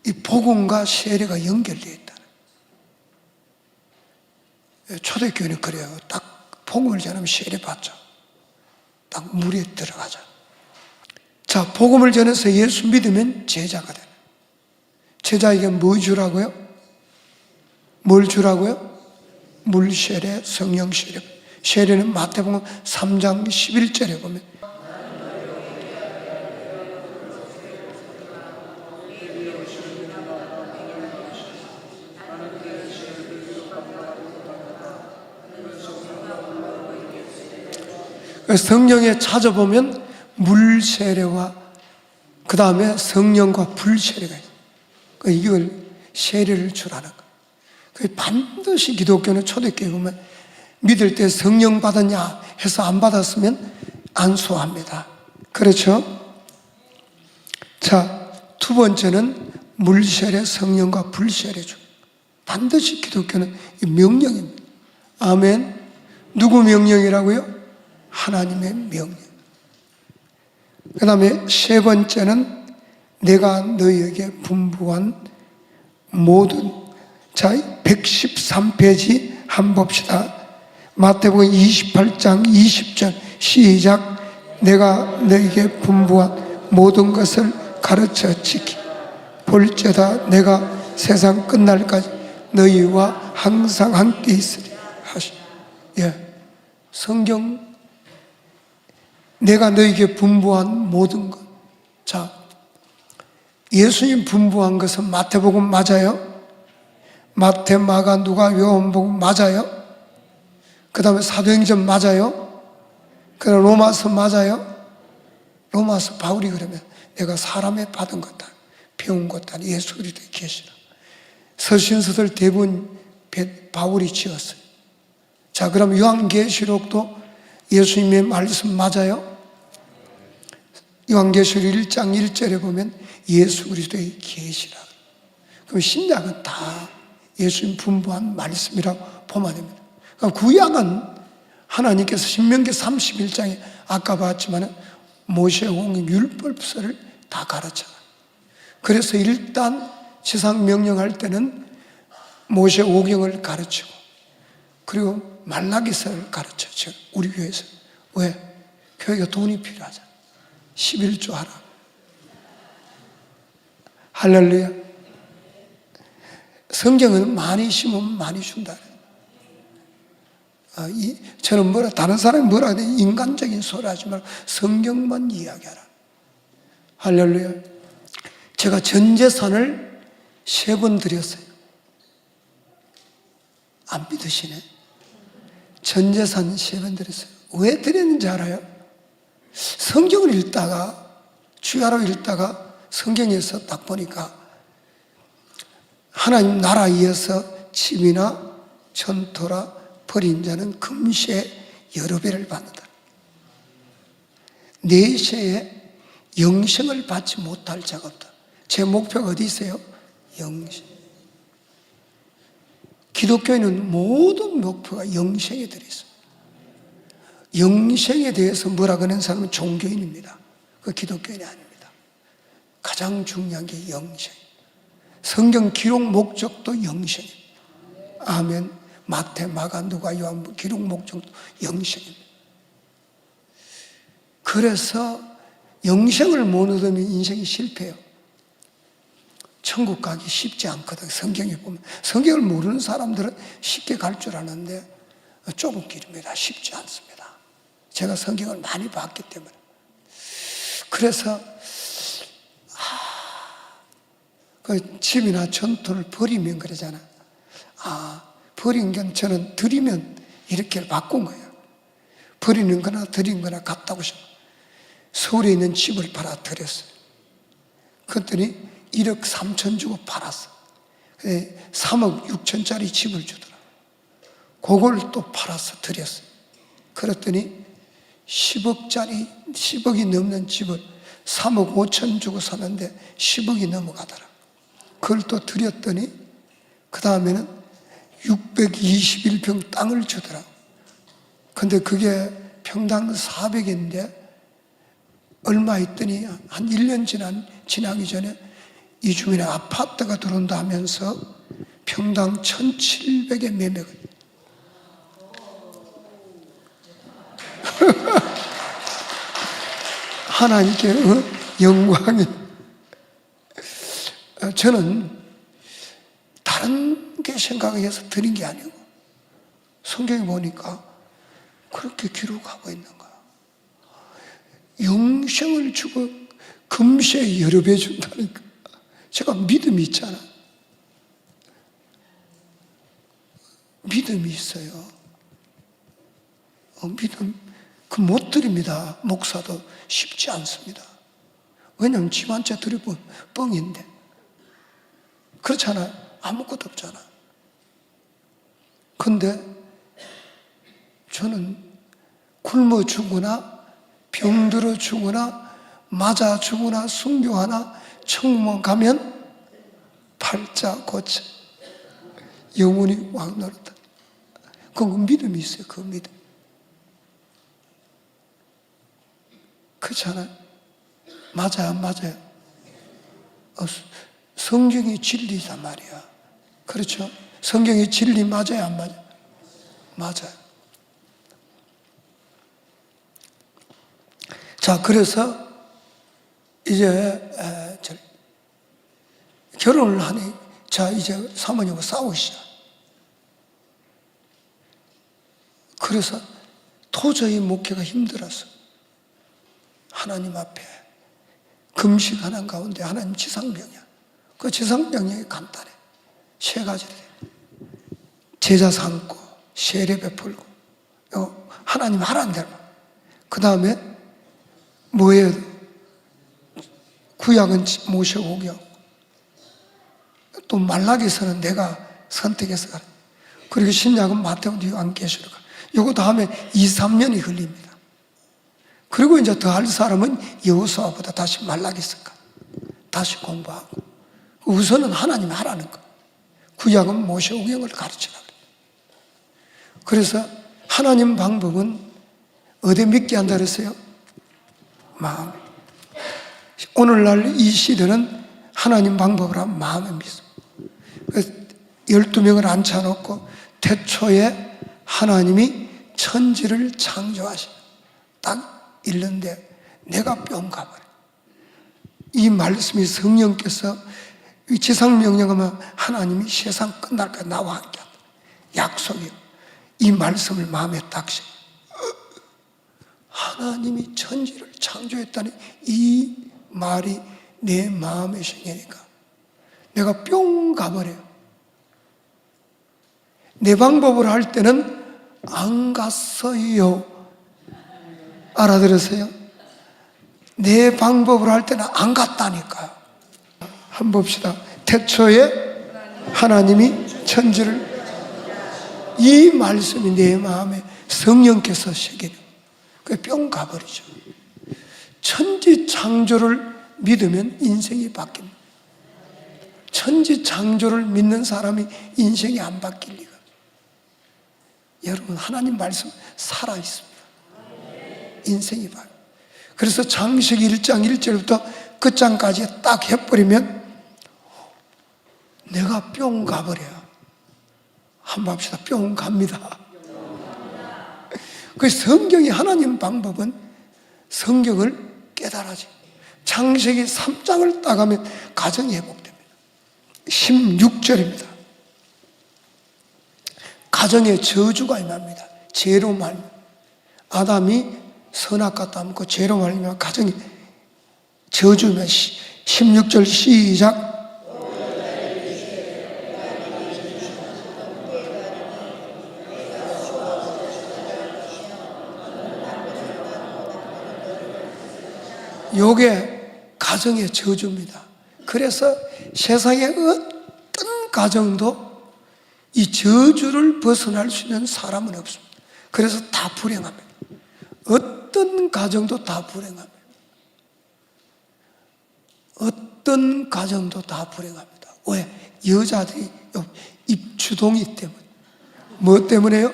이 복음과 세례가 연결되어 있다. 초대교회는 그래요. 딱 복음을 전하면 세례 받자. 딱 물에 들어가자. 자, 복음을 전해서 예수 믿으면 제자가 되는. 제자에게 뭐 주라고요? 뭘 주라고요? 물 세례, 성령 세례. 세례는 마태복음 3장 11절에 보면 성령에 찾아보면 물 세례와 그 다음에 성령과 불 세례가 있어요. 이걸 세례를 주라는 거예요. 반드시 기독교는 초대교회 보면 믿을 때 성령 받았냐 해서 안 받았으면 안수합니다. 그렇죠? 자, 두 번째는 물 세례, 성령과 불 세례 주. 반드시 기독교는 명령입니다. 아멘. 누구 명령이라고요? 하나님의 명령. 그 다음에 세 번째는 내가 너희에게 분부한 모든, 자, 113페이지 한번 봅시다. 마태복음 28장 20절 시작. 내가 너희에게 분부한 모든 것을 가르쳐 지키. 볼지어다 내가 세상 끝날까지 너희와 항상 함께 있으리 하시. 예, 성경 내가 너에게 분부한 모든 것. 자, 예수님 분부한 것은 마태복음 맞아요? 마태, 마가, 누가, 요한복음 맞아요? 그 다음에 사도행전 맞아요? 그 다음에 로마서 맞아요? 로마서 바울이 그러면 내가 사람의 받은 것다, 배운 것다, 예수 그리스도의 계시라. 서신서들 대부분 바울이 지었어요. 자, 그럼 요한계시록도 예수님의 말씀 맞아요? 요한계시록 1장 1절에 보면 예수 그리스도의 계시라. 그럼 신약은 다 예수님 분부한 말씀이라고 보면 됩니다. 그러니까 구약은 하나님께서 신명기 31장에 아까 봤지만 모세오경 율법서를 다 가르쳐요. 그래서 일단 지상 명령할 때는 모세오경을 가르치고, 그리고 말라기서를 가르쳐요. 우리 교회에서. 왜? 교회가 돈이 필요하잖아. 11조 하라. 할렐루야. 성경은 많이 심으면 많이 준다. 저는 다른 사람이 뭐라 해도 인간적인 소리 하지 말고 성경만 이야기하라. 할렐루야. 제가 전 재산을 3번 드렸어요. 안 믿으시네. 전 재산 3번 드렸어요. 왜 드렸는지 알아요? 성경을 읽다가, 주야로 읽다가 성경에서 딱 보니까 하나님 나라 위에서 집이나 전토라 버린 자는 금시에 여러 배를 받는다. 내세에 영생을 받지 못할 자가 없다. 제 목표가 어디 있어요? 영생. 기독교인은 모든 목표가 영생에 들어있어요. 영생에 대해서 뭐라 그러는 사람은 종교인입니다. 그 기독교인이 아닙니다. 가장 중요한 게 영생. 성경 기록 목적도 영생입니다. 아멘. 마태, 마가, 누가, 요한 기록 목적도 영생입니다. 그래서 영생을 못 얻으면 인생이 실패해요. 천국 가기 쉽지 않거든. 성경에 보면. 성경을 모르는 사람들은 쉽게 갈 줄 아는데 좁은 길입니다. 쉽지 않습니다. 제가 성경을 많이 봤기 때문에. 그래서 그 집이나 전토를 버리면 그러잖아. 버린 건 저는 드리면 이렇게 바꾼 거예요. 버리는 거나 드린 거나 같다고 싶어. 서울에 있는 집을 팔아 드렸어요. 그랬더니 1억 3천 주고 팔았어. 3억 6천짜리 집을 주더라. 그걸 또 팔아서 드렸어요. 그랬더니 10억이 넘는 집을 3억 5천 주고 샀는데 10억이 넘어가더라. 그걸 또 드렸더니 그 다음에는 621평 땅을 주더라. 근데 그게 평당 400인데 얼마 있더니 한 1년 지나기 전에 이 주민의 아파트가 들어온다 하면서 평당 1,700에 매매가 하나님께 영광이. 저는 다른 게 생각해서 드린 게 아니고 성경에 보니까 그렇게 기록하고 있는 거야. 영생을 주고 금시에 여러 배 준다니까. 제가 믿음이 있잖아. 믿음이 있어요. 믿음 못 드립니다. 목사도 쉽지 않습니다. 왜냐하면 집 한 채 드리면 뻥인데. 그렇잖아요. 아무것도 없잖아. 근데 저는 굶어 죽거나 병들어 죽거나 맞아 죽거나 순교하나 천국만 가면 팔자 고쳐 영원히 왕노릇다. 그건 믿음이 있어요. 그 믿음. 그렇잖아요. 맞아요, 안 맞아요? 성경이 진리단 말이야. 그렇죠? 성경이 진리 맞아요, 안 맞아요? 맞아요. 자, 그래서 이제 결혼을 하니, 자, 이제 사모님하고 싸우기 시작. 그래서 도저히 목회가 힘들었어. 하나님 앞에 금식하는 가운데 하나님 지상명령, 그 지상명령이 간단해. 세 가지를 해. 제자 삼고 세례 베풀고 하나님 하라는 대로. 그 다음에 뭐예요? 구약은 모세오경, 또 말라기서는 내가 선택해서 가라. 그리고 신약은 마태복음, 요한계시록. 요거 다음에 2, 3년이 걸립니다. 그리고 이제 더 할 사람은 여호수아보다 다시 말라기서가 다시 공부하고, 우선은 하나님이 하라는 거. 구약은 모세오경을 가르치라. 그래서 하나님 방법은 어디 믿게 한다 그랬어요? 마음. 오늘날 이 시대는 하나님 방법을 하면 마음에 믿어. 12명을 앉혀놓고 태초에 하나님이 천지를 창조하시, 딱 읽는데 내가 뿅 가버려. 이 말씀이 성령께서 지상명령하면 하나님이 세상 끝날까지 나와 함께한다. 약속이요. 이 말씀을 마음에 딱 씌워. 하나님이 천지를 창조했다는 이 말이 내 마음에 생기니까 내가 뿅 가버려요. 내 방법으로 할 때는 안 갔어요. 알아들으세요? 내 방법으로 할 때는 안 갔다니까요. 한번 봅시다. 태초에 하나님이 천지를, 이 말씀이 내 마음에 성령께서 새기려. 그게 뿅 가버리죠. 천지 창조를 믿으면 인생이 바뀝니다. 천지 창조를 믿는 사람이 인생이 안 바뀔 리가. 여러분, 하나님 말씀 살아있습니다. 인생이 바뀌어요. 그래서 창세기 1장 1절부터 끝장까지 딱 해버리면 내가 뿅 가버려요. 한번 합시다. 뿅 갑니다. 그 성경이 하나님 방법은 성경을 깨달아지. 창세기 3장을 따가면 가정이 회복됩니다. 16절입니다. 가정에 저주가 임합니다. 죄로 말미암아. 아담이 선악과 따먹고 죄로 말미암아 가정이 저주면 16절 시작. 요게 가정의 저주입니다. 그래서 세상의 어떤 가정도 이 저주를 벗어날 수 있는 사람은 없습니다. 그래서 다 불행합니다. 어떤 가정도 다 불행합니다. 어떤 가정도 다 불행합니다. 왜? 여자들이 입주동이 때문에. 뭐 때문에요?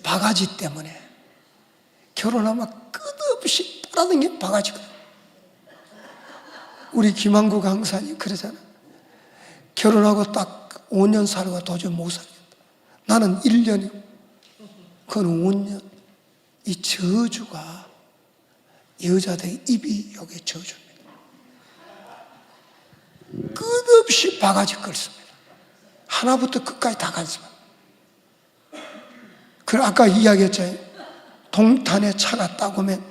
바가지 때문에. 결혼하면 끝없이 따라다니는 바가지거든요. 우리 김한구 강사님 그러잖아. 결혼하고 딱 5년 살고 도저히 못 살겠다. 나는 1년이고 그건 5년. 이 저주가 여자들의 입이 여기 저주입니다. 끝없이 바가지 끓습니다. 하나부터 끝까지 다 간습니다. 그 아까 이야기했잖아요. 동탄에 차가 딱 오면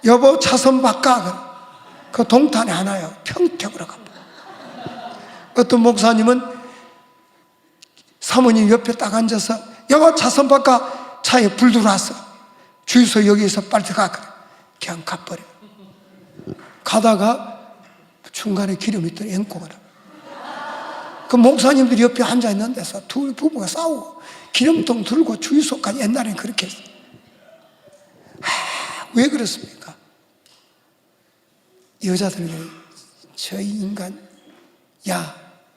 여보 차선 바꿔. 그 동탄에 안 와요. 평택으로 갑니다. 어떤 목사님은 사모님 옆에 딱 앉아서 여보 차선 바꿔. 차에 불 들어왔어. 주유소 여기에서 빨리 들어가. 그냥 가버려. 가다가 중간에 기름이 있더니 앵꼬가 나. 그 목사님들이 옆에 앉아있는 데서 두 부부가 싸우고 기름통 들고 주유소까지 옛날엔 그렇게 했어요. 왜 그렇습니까? 여자들은 저 인간, 야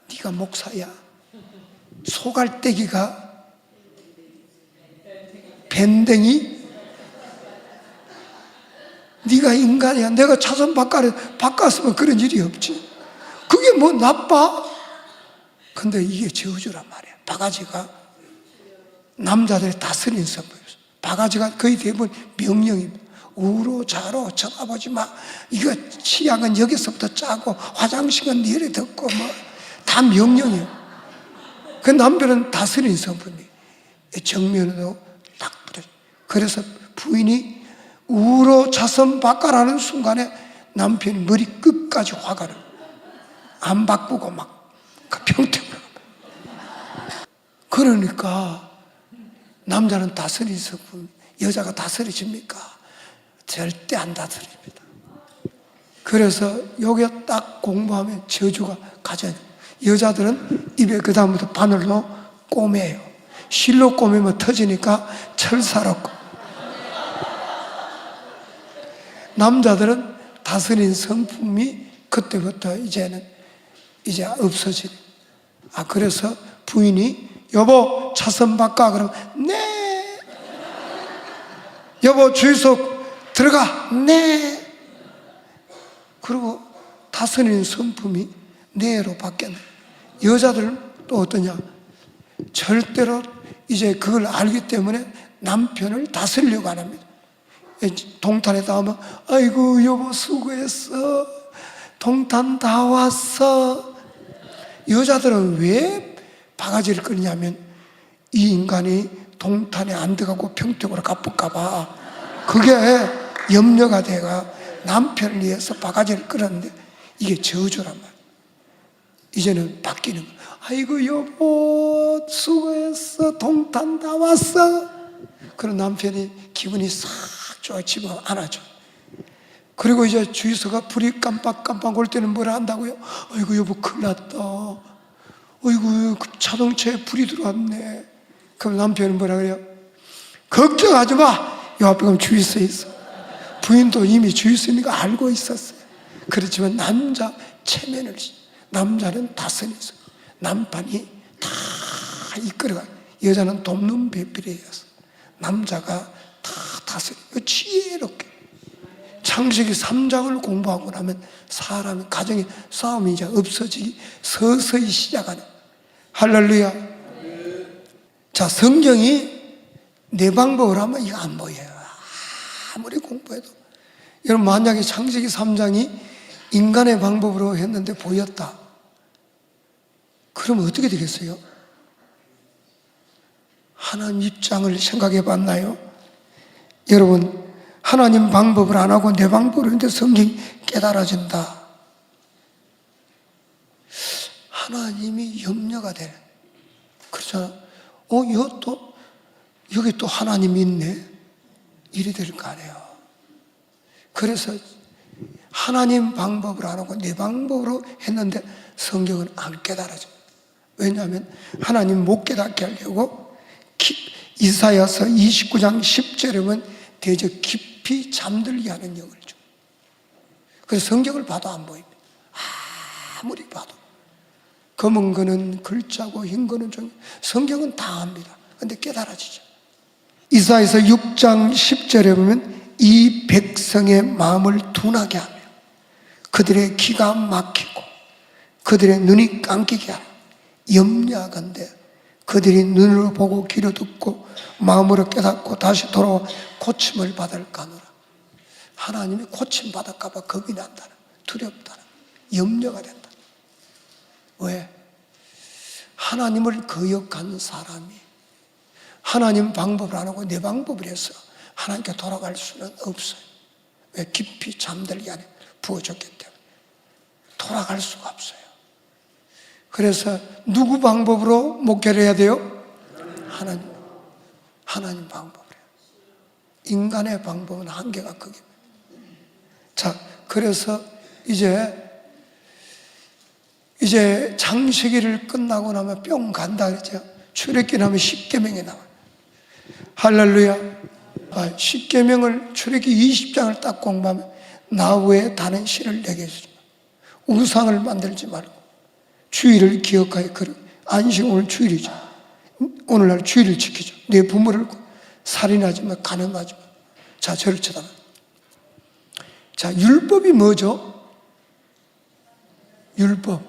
네가 목사야. 소갈대기가 밴댕이? 네가 인간이야. 내가 차선 바꿨으면 그런 일이 없지. 그게 뭐 나빠? 근데 이게 저주란 말이야. 바가지가 남자들이 다스린 선보였어. 바가지가 거의 대부분 명령입니다. 우로 좌로 쳐다보지 마. 이거 치약은 여기서부터 짜고 화장실은 니를 듣고 뭐 다 명령이에요. 그 남편은 다스린 성품이 정면으로 딱 붙어. 그래서 부인이 우로 자선 바꿔라는 순간에 남편이 머리 끝까지 화가 나. 안 바꾸고 막 평택으로. 그러니까 남자는 다스릴 수 없고 여자가 다스려집니까? 절대 안 다스립니다. 그래서 요게 딱 공부하면 저주가 가져요. 여자들은 입에 그 다음부터 바늘로 꼬매요. 실로 꼬매면 터지니까 철사롭고, 남자들은 다스린 성품이 그때부터 이제 없어지네. 그래서 부인이 여보 차선 바꿔 그러면 네. 여보 주유소 들어가 네. 그리고 다스리는 성품이 네로 바뀌었네. 여자들은 또 어떠냐? 절대로 이제 그걸 알기 때문에 남편을 다스리려고 안 합니다. 동탄에 다 오면 아이고 여보 수고했어, 동탄 다 왔어. 여자들은 왜 바가지를 끄냐면 이 인간이 동탄에 안 들어가고 평택으로 가볼까 봐 그게 염려가 돼가 남편을 위해서 바가지를 끌었는데 이게 저주란 말이야. 이제는 바뀌는 거야. 아이고 여보 수고했어, 동탄 다 왔어. 그런 남편이 기분이 싹 좋아 집에 안아줘. 그리고 이제 주유소가 불이 깜빡깜빡 올 때는 뭐라 한다고요? 아이고 여보 큰일 났다, 아이고 그 자동차에 불이 들어왔네. 그럼 남편은 뭐라 그래요? 걱정하지 마, 요 앞에 가면 주유소에 있어. 부인도 이미 주유소니까 알고 있었어요. 그렇지만 남자 체면을, 남자는 다스려서 남편이 다 이끌어가. 여자는 돕는 배필이어서 남자가 다 다스려 지혜롭게. 창세기 3장을 공부하고 나면 사람이 가정의 싸움이 이제 없어지기 서서히 시작하는. 할렐루야. 자, 성경이 내 방법으로 하면 이거 안 보여요. 아무리 공부해도. 여러분 만약에 창세기 3장이 인간의 방법으로 했는데 보였다, 그러면 어떻게 되겠어요? 하나님 입장을 생각해 봤나요? 여러분 하나님 방법을 안 하고 내 방법으로 했는데 성경이 깨달아진다. 하나님이 염려가 돼. 그렇잖아. 여기 또 하나님이 있네. 이래 될 거 아니에요. 그래서 하나님 방법으로 안 하고 내 방법으로 했는데 성경은 안 깨달아져. 왜냐하면 하나님 못 깨닫게 하려고 이사야서 29장 10절에 보면 대저 깊이 잠들게 하는 영을 줘. 그래서 성경을 봐도 안 보입니다. 아무리 봐도. 검은 거는 글자고 흰 거는 좀, 성경은 다 압니다. 근데 깨달아지죠. 이사야서 6장 10절에 보면 이 백성의 마음을 둔하게 하며 그들의 귀가 막히고 그들의 눈이 감기게 하라. 염려하건대 그들이 눈으로 보고 귀로 듣고 마음으로 깨닫고 다시 돌아와 고침을 받을까노라. 하나님이 고침 받을까 봐 겁이 난다는, 두렵다는, 염려가 된다. 왜? 하나님을 거역한 사람이 하나님 방법을 안 하고 내 방법을 해서 하나님께 돌아갈 수는 없어요. 왜? 깊이 잠들게 안에 부어줬기 때문에 돌아갈 수가 없어요. 그래서 누구 방법으로 목회를 해야 돼요? 하나님 방법으로 해요. 인간의 방법은 한계가 크게. 자, 그래서 이제 창세기를 끝나고 나면 뿅 간다 그랬죠. 출애굽기 나면 10계명이 나와요. 할렐루야. 10계명을 출애굽기 20장을 딱 공부하면 나 외에 다른 신을 내게 해주지 마. 우상을 만들지 말고 주일을 기억하여. 안식 오늘 주일이죠. 오늘날 주일을 지키죠. 내 부모를 살인하지 마, 간음하지 마. 자, 저를 쳐다봐. 자, 율법이 뭐죠? 율법.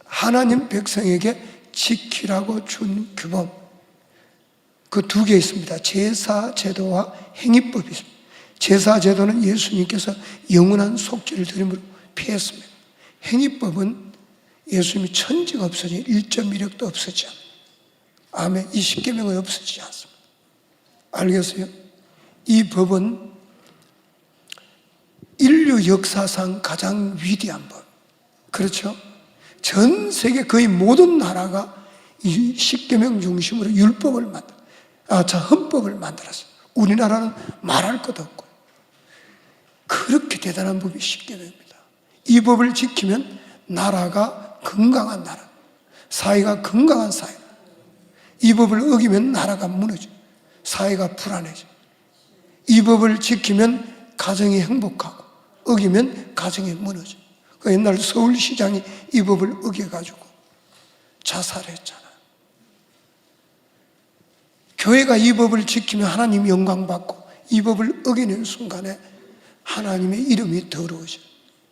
하나님 백성에게 지키라고 준 규범. 그 두 개 있습니다. 제사 제도와 행위법이 있습니다. 제사 제도는 예수님께서 영원한 속죄를 드림으로 피했습니다. 행위법은 예수님이 천지가 없어지 1.1억도 없어지지 않아요. 아멘. 이 10계명은 없어지지 않습니다. 알겠어요? 이 법은 인류 역사상 가장 위대한 법. 그렇죠? 전 세계 거의 모든 나라가 이 십계명 중심으로 율법을 헌법을 만들었어요. 우리나라는 말할 것도 없고. 그렇게 대단한 법이 십계명입니다. 이 법을 지키면 나라가 건강한 나라, 사회가 건강한 사회. 이 법을 어기면 나라가 무너져, 사회가 불안해져. 이 법을 지키면 가정이 행복하고, 어기면 가정이 무너져. 그 옛날 서울시장이 이 법을 어겨가지고 자살했잖아요. 교회가 이 법을 지키면 하나님 영광받고, 이 법을 어기는 순간에 하나님의 이름이 더러워져.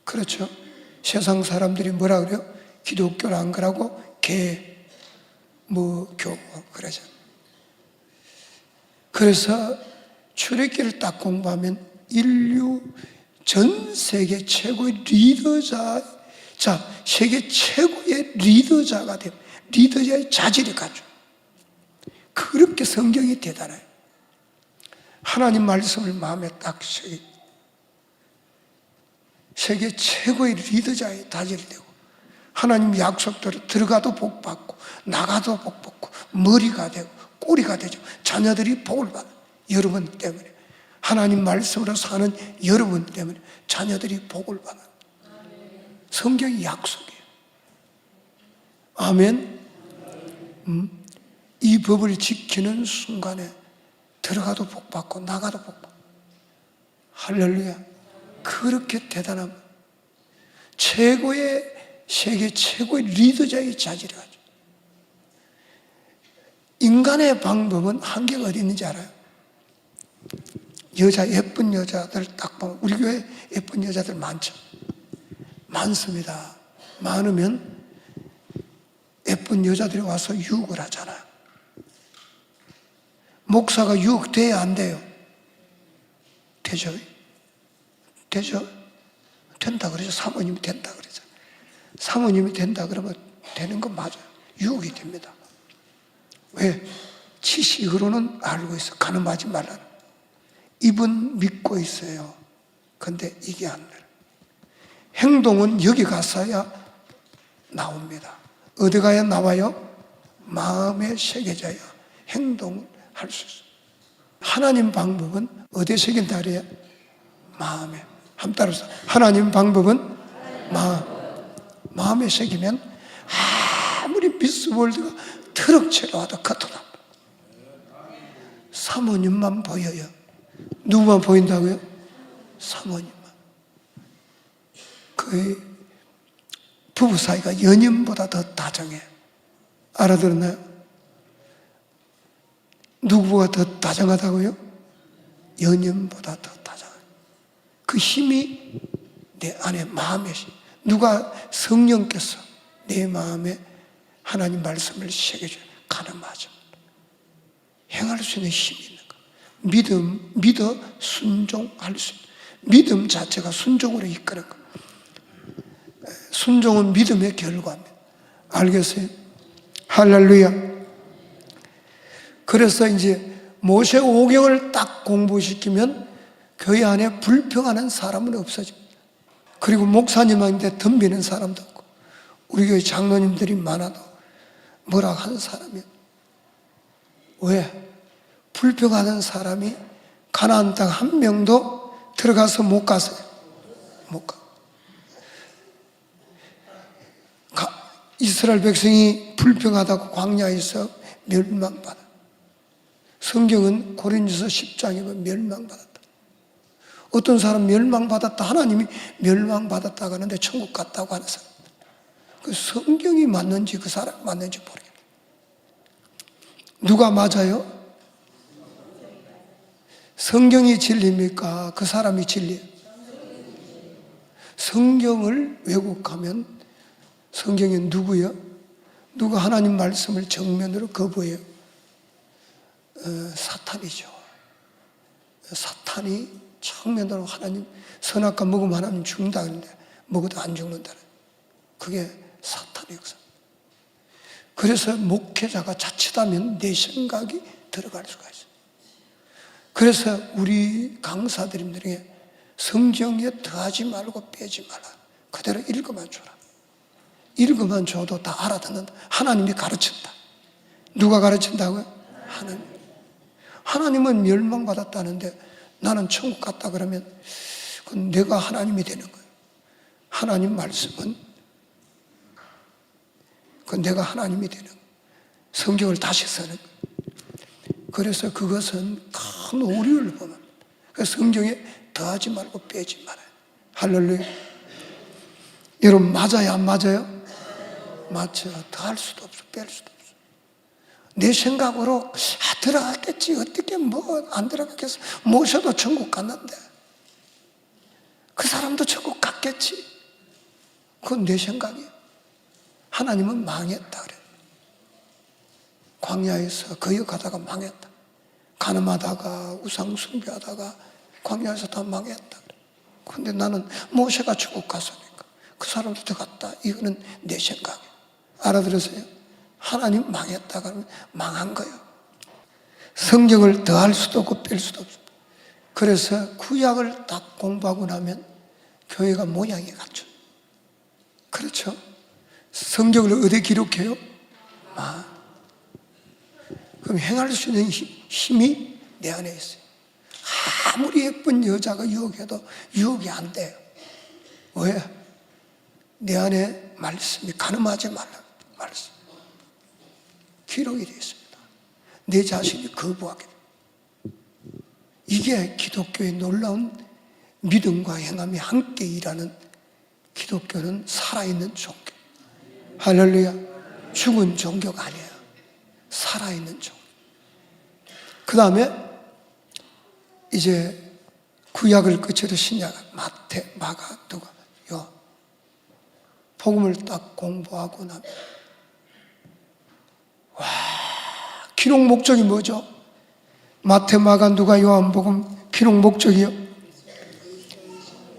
그렇죠? 세상 사람들이 뭐라 그래요? 기독교를 안 그러고 교 그러잖아요. 그래서 출애굽기를 딱 공부하면 인류 전 세계 최고의 세계 최고의 리더자가 돼요. 리더자의 자질이 갖죠. 그렇게 성경이 대단해요. 하나님 말씀을 마음에 딱 세계 최고의 리더자의 자질이 되고, 하나님 약속대로 들어가도 복 받고 나가도 복 받고 머리가 되고 꼬리가 되죠. 자녀들이 복을 받아요. 여러분 때문에, 하나님 말씀으로 사는 여러분 때문에 자녀들이 복을 받아요. 성경이 약속이에요. 아멘. 이 법을 지키는 순간에 들어가도 복 받고 나가도 복 받고. 할렐루야. 그렇게 대단한 세계 최고의 리더자의 자질을 가지고. 인간의 방법은 한계가 어디 있는지 알아요? 예쁜 여자들 딱 보면, 우리 교회 예쁜 여자들 많죠? 많습니다. 많으면 예쁜 여자들이 와서 유혹을 하잖아요. 목사가 유혹돼야 안 돼요? 되죠? 되죠? 된다 그러죠. 사모님이 된다 그러죠. 사모님이 된다 그러면 되는 건 맞아요. 유혹이 됩니다. 왜? 지식으로는 알고 있어. 가늠하지 말라는. 입은 믿고 있어요. 근데 이게 안 돼요. 행동은 여기 갔어야 나옵니다. 어디 가야 나와요? 마음에 새겨져야 행동을 할 수 있어요. 하나님 방법은 어디에 새긴다 그래요? 마음에. 한번 따라서. 하나님 방법은 마음에 새기면 아무리 미스월드가 트럭치러 와도 겉으로 사모님만 보여요. 누구만 보인다고요? 사모님만. 그 부부 사이가 연인보다 더 다정해. 알아들었나요? 누구가 더 다정하다고요? 연인보다 더 다정해. 그 힘이 내 안에, 마음에, 누가 성령께서 내 마음에 하나님 말씀을 새겨줘요. 가늠하죠. 행할 수 있는 힘이 있는 거. 믿어 순종할 수 있는. 믿음 자체가 순종으로 이끄는 거. 순종은 믿음의 결과입니다. 알겠어요? 할렐루야. 그래서 이제 모세 오경을 딱 공부시키면 교회 안에 불평하는 사람은 없어집니다. 그리고 목사님한테 덤비는 사람도 없고, 우리 교회 장로님들이 많아도 뭐라 하는 사람이요. 왜? 불평하는 사람이 가나안 땅 한 명도 들어가서 못 갔어요. 못 가. 이스라엘 백성이 불평하다고 광야에서 멸망받아. 성경은 고린도서 10장에 보면 멸망받았다. 어떤 사람 멸망받았다, 하나님이 멸망받았다고 하는데 천국 갔다고 하는 사람. 그 성경이 맞는지 그 사람 맞는지 모르겠다. 누가 맞아요? 성경이 진리입니까? 그 사람이 진리예요? 성경을 왜곡하면 성경이 누구요? 누가 하나님 말씀을 정면으로 거부해요? 사탄이죠. 사탄이 정면으로 하나님, 선악과 먹으면 하나님 죽는다 그러는데 먹어도 안 죽는다는, 그게 사탄의 역사. 그래서 목회자가 자칫하면 내 생각이 들어갈 수가 있어요. 그래서 우리 강사들님들에게 성경에 더하지 말고 빼지 마라. 그대로 읽어만 줘라. 읽어만 줘도 다 알아듣는다. 하나님이 가르친다. 누가 가르친다고요? 하나님. 하나님은 멸망받았다는데 나는 천국 갔다 그러면 그건 내가 하나님이 되는 거예요. 하나님 말씀은 그건 내가 하나님이 되는 거예요. 성경을 다시 쓰는 거예요. 그래서 그것은 큰 오류를 보면 그래서 성경에 더하지 말고 빼지 말아요. 할렐루야. 여러분 맞아요? 안 맞아요? 맞죠. 더할 수도 없어, 뺄 수도 없어. 내 생각으로 들어갔겠지. 어떻게 뭐 안 들어갔겠어. 모셔도 천국 갔는데 그 사람도 천국 갔겠지. 그건 내 생각이에요. 하나님은 망했다 그래. 광야에서 거역하다가 망했다. 가늠하다가 우상 숭배하다가 광야에서 다 망했다 그래. 근데 나는 모세가 천국 갔으니까 그 사람도 들어갔다. 이거는 내 생각이에요. 알아들으세요? 하나님 망했다 그러면 망한 거예요. 성경을 더할 수도 없고 뺄 수도 없어요. 그래서 구약을 딱 공부하고 나면 교회가 모양이 갖춰. 그렇죠? 성경을 어디에 기록해요? 그럼 행할 수 있는 힘이 내 안에 있어요. 아무리 예쁜 여자가 유혹해도 유혹이 안 돼요. 왜? 내 안에 말씀이 가늠하지 말라. 말씀. 기록이 되어 있습니다. 내 자신이 거부하게 됩니다. 이게 기독교의 놀라운 믿음과 행함이 함께 일하는 기독교는 살아있는 종교. 할렐루야. 죽은 종교가 아니에요. 살아있는 종교. 그 다음에 이제 구약을 끝으로 신약, 마태, 마가, 누가, 요 복음을 딱 공부하고 나면 와, 기록 목적이 뭐죠? 마태, 마가, 누가, 요한복음 기록 목적이요?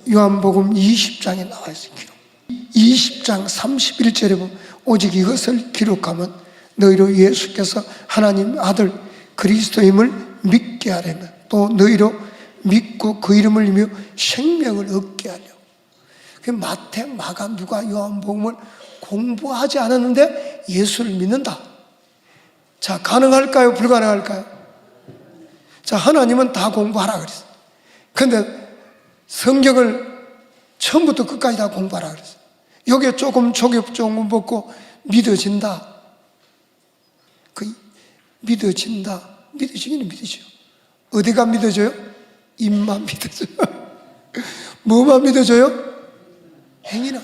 요한복음 20장에 나와 있어요. 기록. 20장 31절에 보면 오직 이것을 기록하면 너희로 예수께서 하나님 아들 그리스도임을 믿게 하려면 또 너희로 믿고 그 이름을 이며 생명을 얻게 하려. 마태, 마가, 누가, 요한복음을 공부하지 않았는데 예수를 믿는다. 자, 가능할까요? 불가능할까요? 자, 하나님은 다 공부하라 그랬어요. 근데 성경을 처음부터 끝까지 다 공부하라 그랬어요. 여기에 조금 먹고 믿어진다. 그 믿어진다. 믿어지기는 믿어져요. 어디가 믿어져요? 입만 믿어져요. 뭐만 믿어져요? 행위나.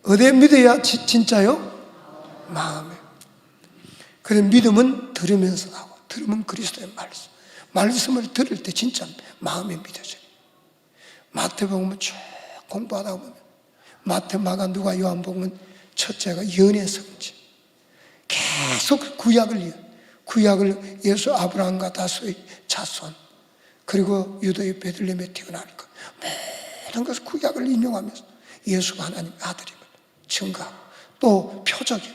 어디에 믿어야 진짜요? 마음에. 그래 믿음은 들으면서 나고 들으면 그리스도의 말씀. 말씀을 들을 때 진짜 마음에 믿어져요. 마태복음은 쭉 공부하다 보면 마태, 마가, 누가, 요한복음은 첫째가 연의 성지. 계속 구약을 예수 아브라함과 다소의 자손 그리고 유다의 베들레헴에 태어날 것 모든 것을 구약을 인용하면서 예수가 하나님의 아들임을 증거하고 또 표적이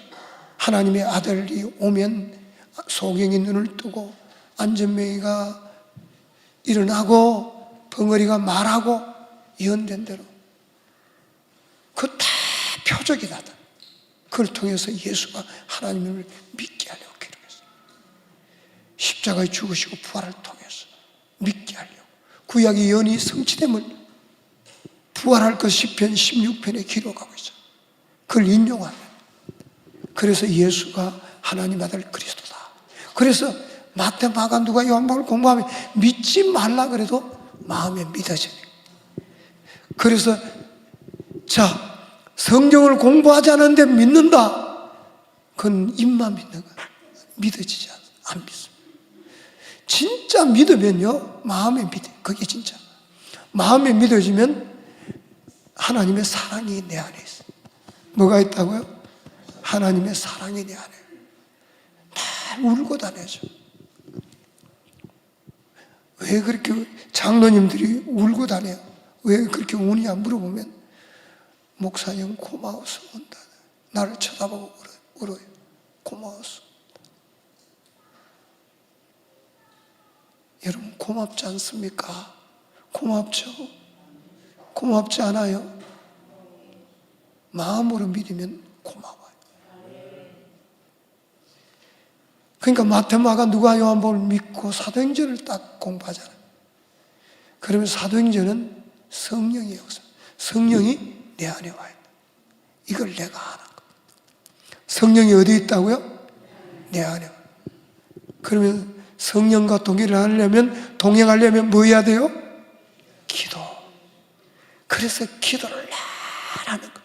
하나님의 아들이 오면 소경이 눈을 뜨고 안전뱅이가 일어나고 벙어리가 말하고 예언된 대로 그 다 표적이 나다. 그걸 통해서 예수가 하나님을 믿게 하려고 기록했어요. 십자가에 죽으시고 부활을 통해서 믿게 하려고. 구약의 예언이 성취됨을 부활할 것 시편 16편에 기록하고 있어요. 그걸 인용하면. 그래서 예수가 하나님 아들 그리스도다. 그래서 마태, 마가, 누가, 요한복음을 공부하면 믿지 말라 그래도 마음에 믿어지니까. 그래서 자, 성경을 공부하지 않았는데 믿는다. 그건 입만 믿는 거야. 믿어지지 않아. 안 믿습니다. 진짜 믿으면요, 마음에 믿어. 그게 진짜. 마음에 믿어지면 하나님의 사랑이 내 안에 있어. 뭐가 있다고요? 하나님의 사랑이 내 안에. 날 울고 다녀죠. 왜 그렇게 장로님들이 울고 다녀요? 왜 그렇게 우느냐 물어보면 목사님 고마워서 온다. 나를 쳐다보고 울어요. 고마워서. 여러분 고맙지 않습니까? 고맙죠? 고맙지 않아요? 마음으로 믿으면 고마워요. 그러니까 마테마가 누가 요한복음을 믿고 사도행전을 딱 공부하잖아요. 그러면 사도행전은 성령의 역사, 성령이 내 안에 와 있다. 이걸 내가 하는 거예요. 성령이 어디 있다고요? 내 안에. 그러면 성령과 동행하려면 뭐 해야 돼요? 기도. 그래서 기도를 늘 하는 거예요.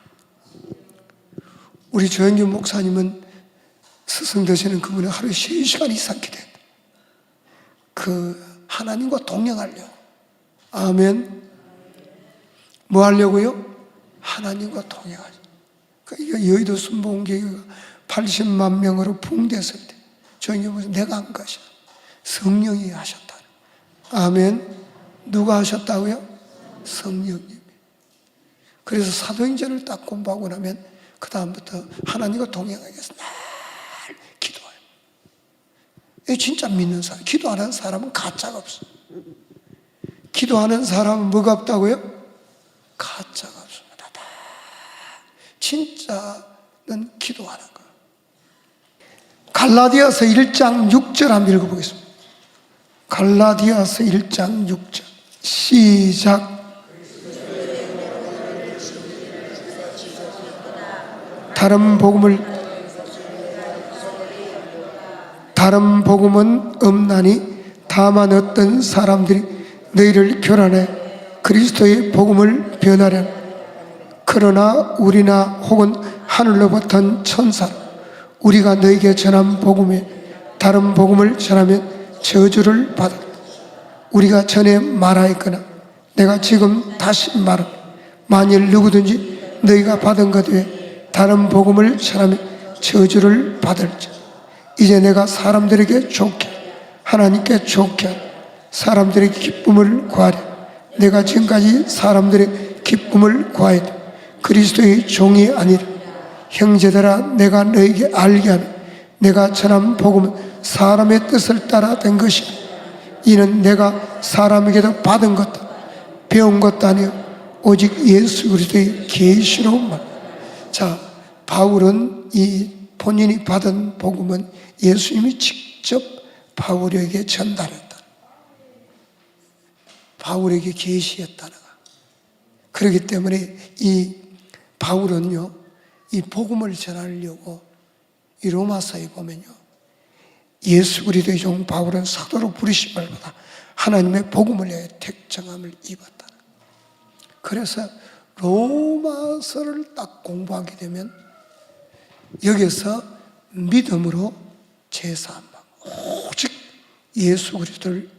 우리 조영규 목사님은 스승 되시는 그분은 하루에 3시간 이상 기도해요. 그 하나님과 동행하려고. 아멘. 뭐 하려고요? 하나님과 동행하죠. 그러니까 여의도 순복음교회가 80만 명으로 붕괴했을 때 조영규 목사님 내가 한 것이야. 성령이 하셨다. 아멘. 누가 하셨다고요? 성령님이. 그래서 사도행전을 딱 공부하고 나면 그 다음부터 하나님과 동행하기 위해서 늘 기도해요. 진짜 믿는 사람, 기도하는 사람은 가짜가 없어요. 기도하는 사람은 뭐가 없다고요? 가짜가 없습니다. 다 진짜는 기도하는 거예요. 갈라디아서 1장 6절 한번 읽어보겠습니다. 갈라디아서 1장 6절 시작. 다른 복음은 없나니 다만 어떤 사람들이 너희를 교란해 그리스도의 복음을 변하려. 그러나 우리나 혹은 하늘로부터 천사 우리가 너희에게 전한 복음에 다른 복음을 전하면 저주를 받아. 우리가 전에 말하였거나 내가 지금 다시 말하. 만일 누구든지 너희가 받은 것 외에 다른 복음을 전하면 저주를 받을지. 이제 내가 사람들에게 좋게 하나님께 좋게 사람들의 기쁨을 구하려. 내가 지금까지 사람들의 기쁨을 구하였다. 그리스도의 종이 아니라. 형제들아 내가 너희에게 알게 하노니 내가 전한 복음은 사람의 뜻을 따라 된 것이다. 이는 내가 사람에게도 받은 것도 배운 것도 아니요 오직 예수 그리스도의 계시로만. 자, 바울은 이 본인이 받은 복음은 예수님이 직접 바울에게 전달했다. 바울에게 계시했다는 거. 그렇기 때문에 이 바울은요, 이 복음을 전하려고 이 로마서에 보면요, 예수 그리스도의 종 바울은 사도로 부르심을 받아 하나님의 복음을 위해 택정함을 입었다. 그래서 로마서를 딱 공부하게 되면 여기서 믿음으로 제사함받고 오직 예수 그리스도를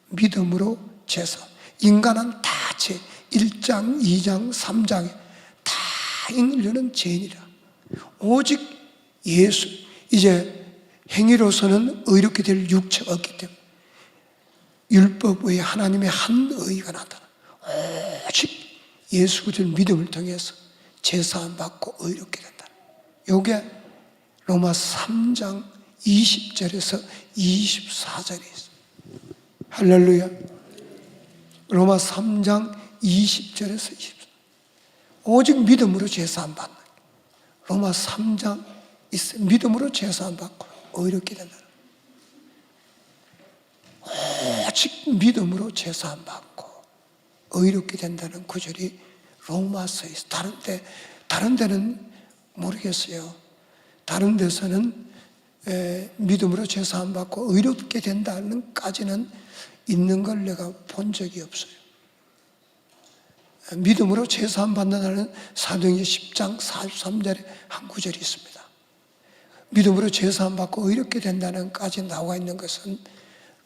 믿음으로 제사. 인간은 다 죄 1장, 2장, 3장에 다 인류는 죄인이라. 오직 예수. 이제 행위로서는 의롭게 될 육체가 없기 때문에 율법 외에 하나님의 한 의가 나타나. 오직 예수 그리스도를 믿음을 통해서 제사함 받고 의롭게 된다. 요게 로마 3장 20절에서 24절에 있어요. 할렐루야. 로마 3장 20절에서 24절. 오직 믿음으로 제사함 받는. 로마 3장 있어요. 믿음으로 제사함 받고 의롭게 된다. 오직 믿음으로 제사함 받고 의롭게 된다는 구절이 로마서에 있어요. 다른 데는 모르겠어요. 다른 데서는 믿음으로 제사함 받고 의롭게 된다는 까지는 있는 걸 내가 본 적이 없어요. 믿음으로 제사함 받는다는 사도행전 10장 43절에 한 구절이 있습니다. 믿음으로 제사함 받고 의롭게 된다는 까지 나와 있는 것은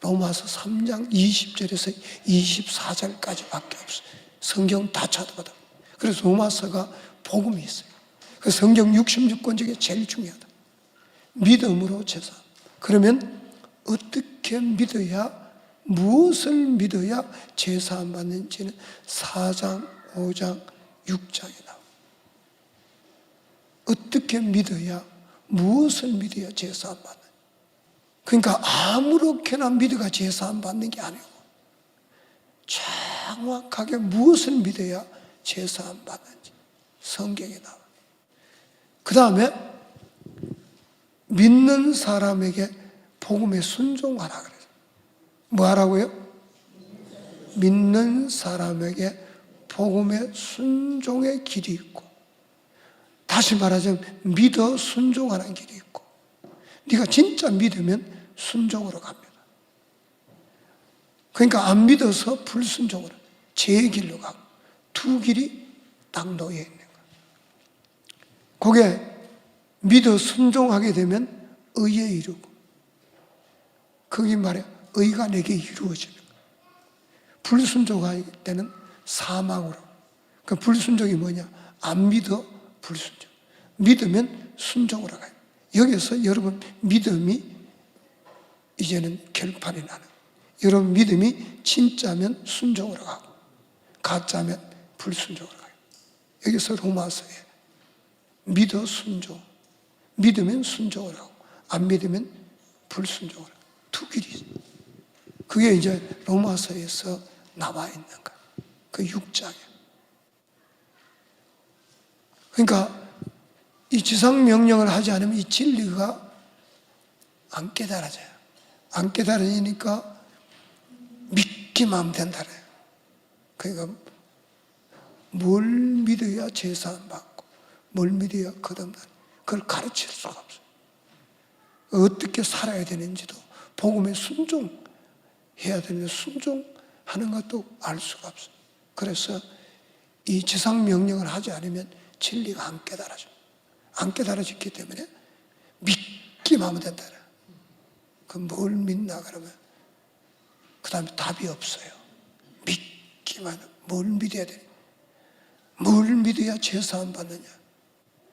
로마서 3장 20절에서 24절까지밖에 없어요. 성경 다 찾아봐도. 그래서 로마서가 복음이 있어요. 그 성경 66권 중에 제일 중요하다. 믿음으로 제사. 그러면 어떻게 믿어야, 무엇을 믿어야 제사함 받는지는 4장, 5장, 6장에 나와요. 어떻게 믿어야, 무엇을 믿어야 제사함 받는. 그러니까 아무렇게나 믿어가 제사함 받는 게 아니고 정확하게 무엇을 믿어야 제사함 받는지 성경에 나와. 그 다음에 믿는 사람에게 복음에 순종하라 그래요. 뭐 하라고요? 믿는 사람에게 복음의 순종의 길이 있고, 다시 말하자면 믿어 순종하는 길이 있고, 네가 진짜 믿으면 순종으로 갑니다. 그러니까 안 믿어서 불순종으로 제 길로 가고 두 길이 딱 놓여 있는 거예요. 그게 믿어 순종하게 되면 의에 이르고, 거기 말해 의가 내게 이루어지는 거예요. 불순종할 때는 사망으로. 그 불순종이 뭐냐? 안 믿어 불순종. 믿으면 순종으로 가요. 여기서 여러분 믿음이 이제는 결판이 나는 거예요. 여러분 믿음이 진짜면 순종으로 가고 가짜면 불순종으로 가요. 여기서 로마서에 믿어 순종, 믿으면 순종을 하고 안 믿으면 불순종을 하고 두 길이 있어요. 그게 이제 로마서에서 나와 있는 거예요. 그 6장에. 그러니까 이 지상명령을 하지 않으면 이 진리가 안 깨달아져요. 안 깨달아지니까 믿기만 하면 된다 그래요. 그러니까 뭘 믿어야 제사함 받고 뭘 믿어야 거듭나는, 그걸 가르칠 수가 없어요. 어떻게 살아야 되는지도 복음에 순종해야 되는데 순종하는 것도 알 수가 없어요. 그래서 이 지상명령을 하지 않으면 진리가 안 깨달아져요. 안 깨달아졌기 때문에 믿기만 하면 된다. 그 뭘 믿나 그러면 그 다음에 답이 없어요. 믿기만, 뭘 믿어야 되냐? 뭘 믿어야 제사함 받느냐?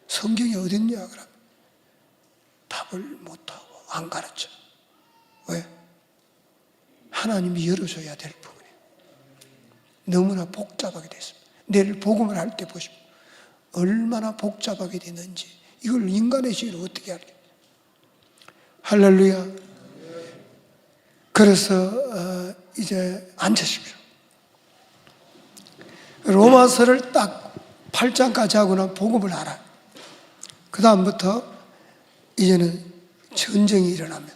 성경이 어딨냐 그러면 답을 못하고 안 가르쳐. 왜? 하나님이 열어줘야 될 부분이에요. 너무나 복잡하게 되어 있습니다. 내일 복음을 할 때 보시면 얼마나 복잡하게 되는지, 이걸 인간의 시로 어떻게 알겠어요? 할렐루야. 그래서 이제 앉으십시오. 로마서를 딱 8장까지 하고는 복음을 알아요. 그 다음부터 이제는 전쟁이 일어나면,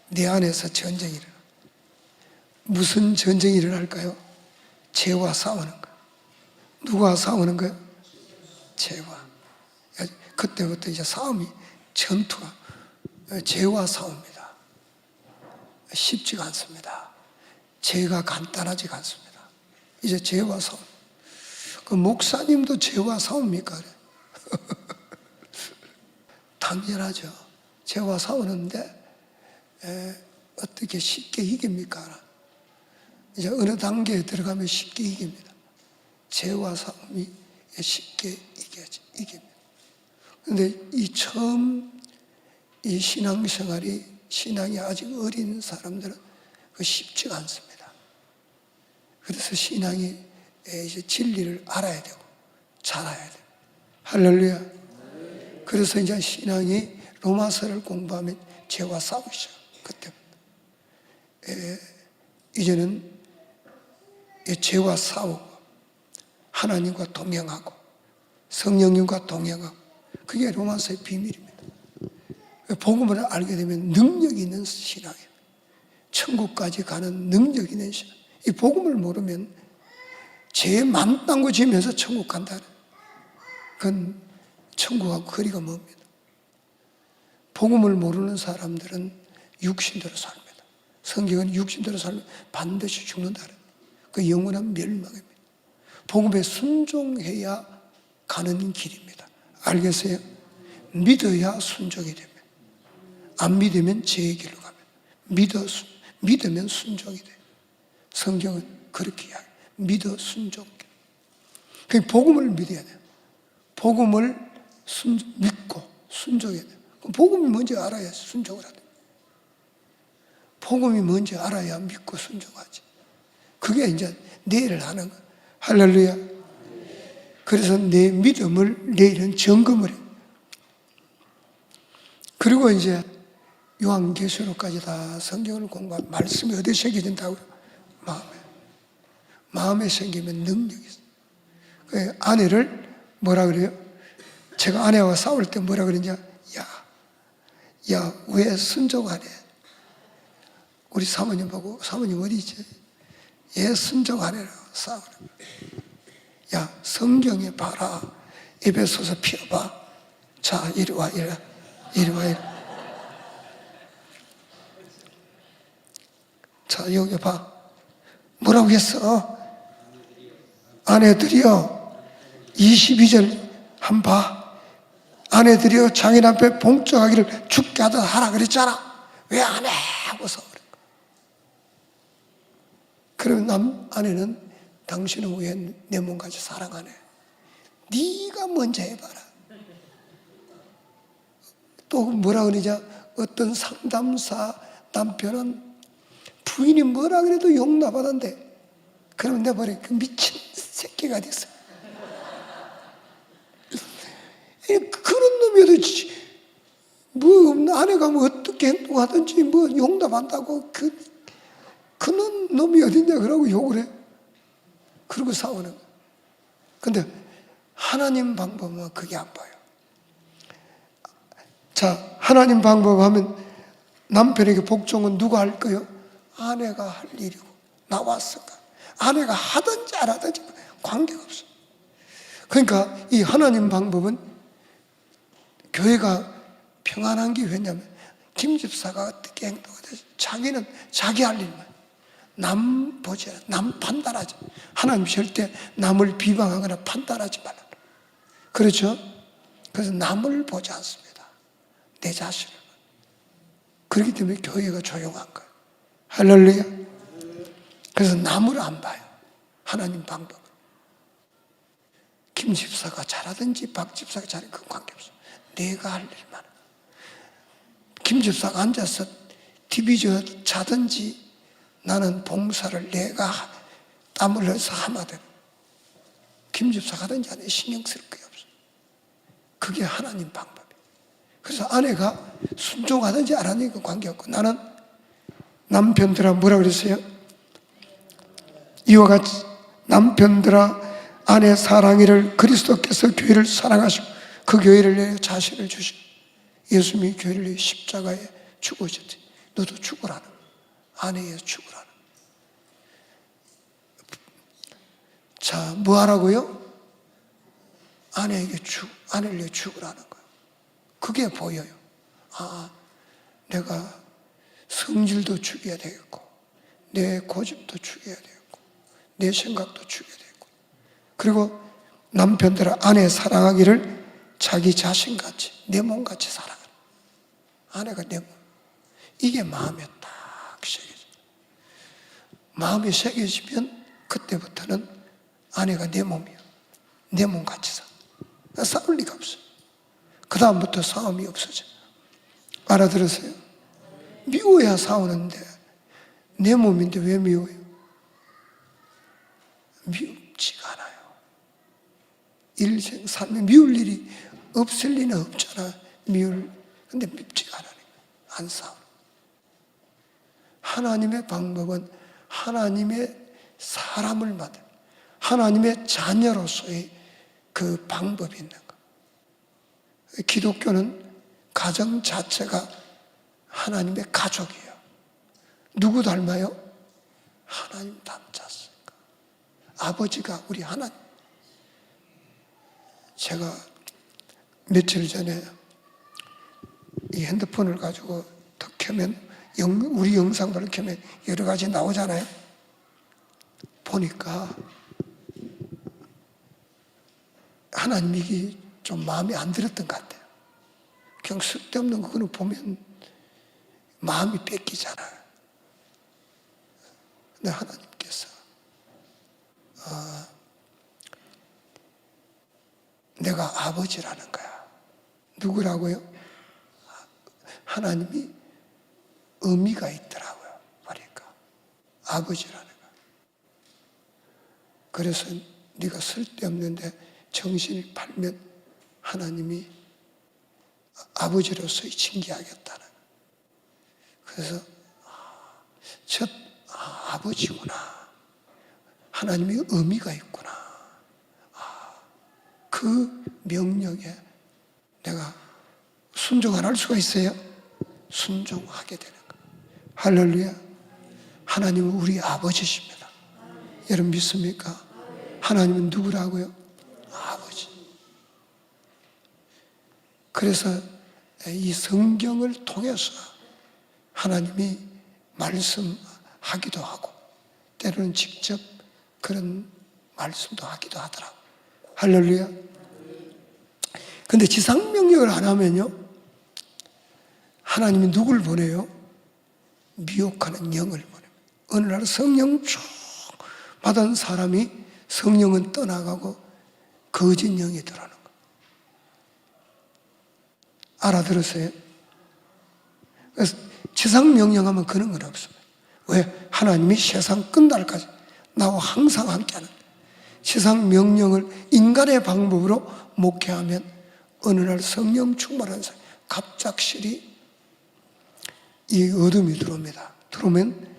내 안에서 전쟁이 일어나. 무슨 전쟁이 일어날까요? 죄와 싸우는 거예요. 누가 싸우는 거예요? 죄와. 그때부터 이제 싸움이, 전투가 죄와 싸웁니다. 쉽지가 않습니다. 죄가 간단하지가 않습니다. 이제 죄와 싸움. 그 목사님도 죄와 싸웁니까? 당연하죠. 죄와 싸우는데 어떻게 쉽게 이깁니까? 이제 어느 단계에 들어가면 쉽게 이깁니다. 죄와 싸움이 쉽게 이깁니다. 그런데 이 처음 이 신앙이 아직 어린 사람들은 쉽지가 않습니다. 그래서 신앙이 이제 진리를 알아야 되고 잘해야 돼요. 할렐루야. 그래서 이제 신앙이 로마서를 공부하면 죄와 싸우시죠. 그때부터. 이제는 죄와 싸우고 하나님과 동행하고 성령님과 동행하고, 그게 로마서의 비밀입니다. 복음을 알게 되면 능력 있는 신앙이에요. 천국까지 가는 능력 있는 신앙. 이 복음을 모르면 죄 맘땅고 지면서 천국 간다. 그건 천국하고 거리가 멉니다. 복음을 모르는 사람들은 육신대로 삽니다. 성경은 육신대로 살면 반드시 죽는다. 그 영원한 멸망입니다. 복음에 순종해야 가는 길입니다. 알겠어요? 믿어야 순종이 됩니다. 안 믿으면 죄의 길로 가면, 믿으면 순종이 돼요. 성경은 그렇게 이야기해요. 믿어 순종. 그러니까 복음을 믿어야 돼요. 복음을 믿고 순종해야 돼요. 복음이 뭔지 알아야 순종을 하죠. 복음이 뭔지 알아야 믿고 순종하지. 그게 이제 내일을 하는 거예요. 할렐루야. 그래서 내 믿음을 내일은 점검을 해요. 그리고 이제 요한계시록까지 다 성경을 공부하면 말씀이 어디에 새겨진다고요? 마음에 새기면 능력이 있어요. 그 아내를 뭐라 그래요? 제가 아내와 싸울 때 뭐라 그러냐? 야, 왜 순종하네? 우리 사모님 보고, 사모님 어디 있지? 얘 순종하네라고 싸우는 거예요. 야, 성경에 봐라. 에베소서 펴봐. 자, 이리 와. 자, 여기 봐. 뭐라고 했어? 아내들이여, 22절 한 봐. 아내들이여 자기 남편 봉적하기를 죽게 하듯 하라 그랬잖아. 왜 안 해? 하고서 그래. 그러면 아내는 당신은 왜 내 몸까지 사랑하네? 네가 먼저 해봐라. 또 뭐라 그러냐? 어떤 상담사 남편은 부인이 뭐라 그래도 용납하던데, 그러면 내 말에 그 미친 새끼가 됐어. 그런 놈이어도 뭐 아내가 뭐 어떻게 행동하든지 뭐 용납한다고 그런 놈이 어딨냐 그러고 욕을 해. 그러고 싸우는 거야. 근데 하나님 방법은 그게 안 봐요. 자, 하나님 방법 하면 남편에게 복종은 누가 할 거요? 아내가 할 일이고, 나왔을까? 아내가 하든지 안 하든지 관계가 없어. 그러니까 이 하나님 방법은 교회가 평안한 게 왜냐면 김 집사가 어떻게 행동하든지 자기는 자기 할 일만, 남 보지 않아, 남 판단하지. 하나님 절대 남을 비방하거나 판단하지 말라. 그렇죠? 그래서 남을 보지 않습니다. 내 자신을. 그렇기 때문에 교회가 조용한 거예요. 할렐루야. 그래서 남을 안 봐요. 하나님 방법으로. 김 집사가 잘하든지 박 집사가 잘하든지 그 관계없어. 내가 할 일만. 김 집사가 앉아서 TV 자든지 나는 봉사를 내가 땀을 흘려서 하마든 김 집사가 하든지 안 해. 신경 쓸 게 없어. 그게 하나님 방법이에요. 그래서 아내가 순종하든지 안 하든지 그 관계없고, 나는 남편들아 뭐라 그랬어요? 이와 같이 남편들아 아내 사랑이를 그리스도께서 교회를 사랑하시고 그 교회를 위해 자신을 주시고 예수님이 교회를 위해 십자가에 죽으셨지. 너도 죽으라는 거야. 아내에 죽으라는 거야. 자, 뭐 하라고요? 아내를 위해 죽으라는 거야. 그게 보여요. 아, 내가 성질도 죽여야 되겠고, 내 고집도 죽여야 되겠고, 내 생각도 죽여야 되겠고, 그리고 남편들은 아내 사랑하기를 자기 자신같이, 내 몸같이 사랑하라. 아내가 내 몸. 이게 마음에 딱 새겨져. 마음에 새겨지면 그때부터는 아내가 내 몸이야. 내 몸같이 살아. 싸울 리가 없어. 그 다음부터 싸움이 없어져. 알아들으세요? 미워야 싸우는데 내 몸인데 왜 미워요? 미웁지가 않아요. 일생 삶에 미울 일이 없을 리는 없잖아. 근데 밉지가 않아요. 안 싸워. 하나님의 방법은 하나님의 사람을 만든, 하나님의 자녀로서의 그 방법이 있는 거. 기독교는 가정 자체가 하나님의 가족이에요. 누구 닮아요? 하나님 닮았으니까. 아버지가 우리 하나님. 제가 며칠 전에 이 핸드폰을 가지고 더 켜면 우리 영상들을 켜면 여러 가지 나오잖아요. 보니까 하나님이 이게 좀 마음에 안 들었던 것 같아요. 그냥 쓸데없는 거는 보면 마음이 뺏기잖아요. 근데 하나님께서 내가 아버지라는 거야. 누구라고요? 하나님이 의미가 있더라고요. 보니까 아버지라는 거야. 그래서 네가 쓸데없는데 정신을 팔면 하나님이 아버지로서의 징계하겠다는 거야. 그래서 저 아버지구나. 하나님의 의미가 있구나. 그 명령에 내가 순종 안 할 수가 있어요? 순종하게 되는 거예요. 할렐루야. 하나님은 우리 아버지십니다. 여러분 믿습니까? 하나님은 누구라고요? 아버지. 그래서 이 성경을 통해서 하나님이 말씀하기도 하고 때로는 직접 그런 말씀도 하기도 하더라고요. 할렐루야. 근데 지상명령을 안 하면요, 하나님이 누굴 보내요? 미혹하는 영을 보내요. 어느 날 성령 쭉 받은 사람이 성령은 떠나가고 거짓 영이 들어오는 거예요. 알아들었어요? 그래서 지상명령하면 그런 건 없습니다. 왜? 하나님이 세상 끝날까지 나와 항상 함께하는 지상명령을 인간의 방법으로 목회하면 어느 날 성령 충만한 사람, 갑작스레 이 어둠이 들어옵니다. 들어오면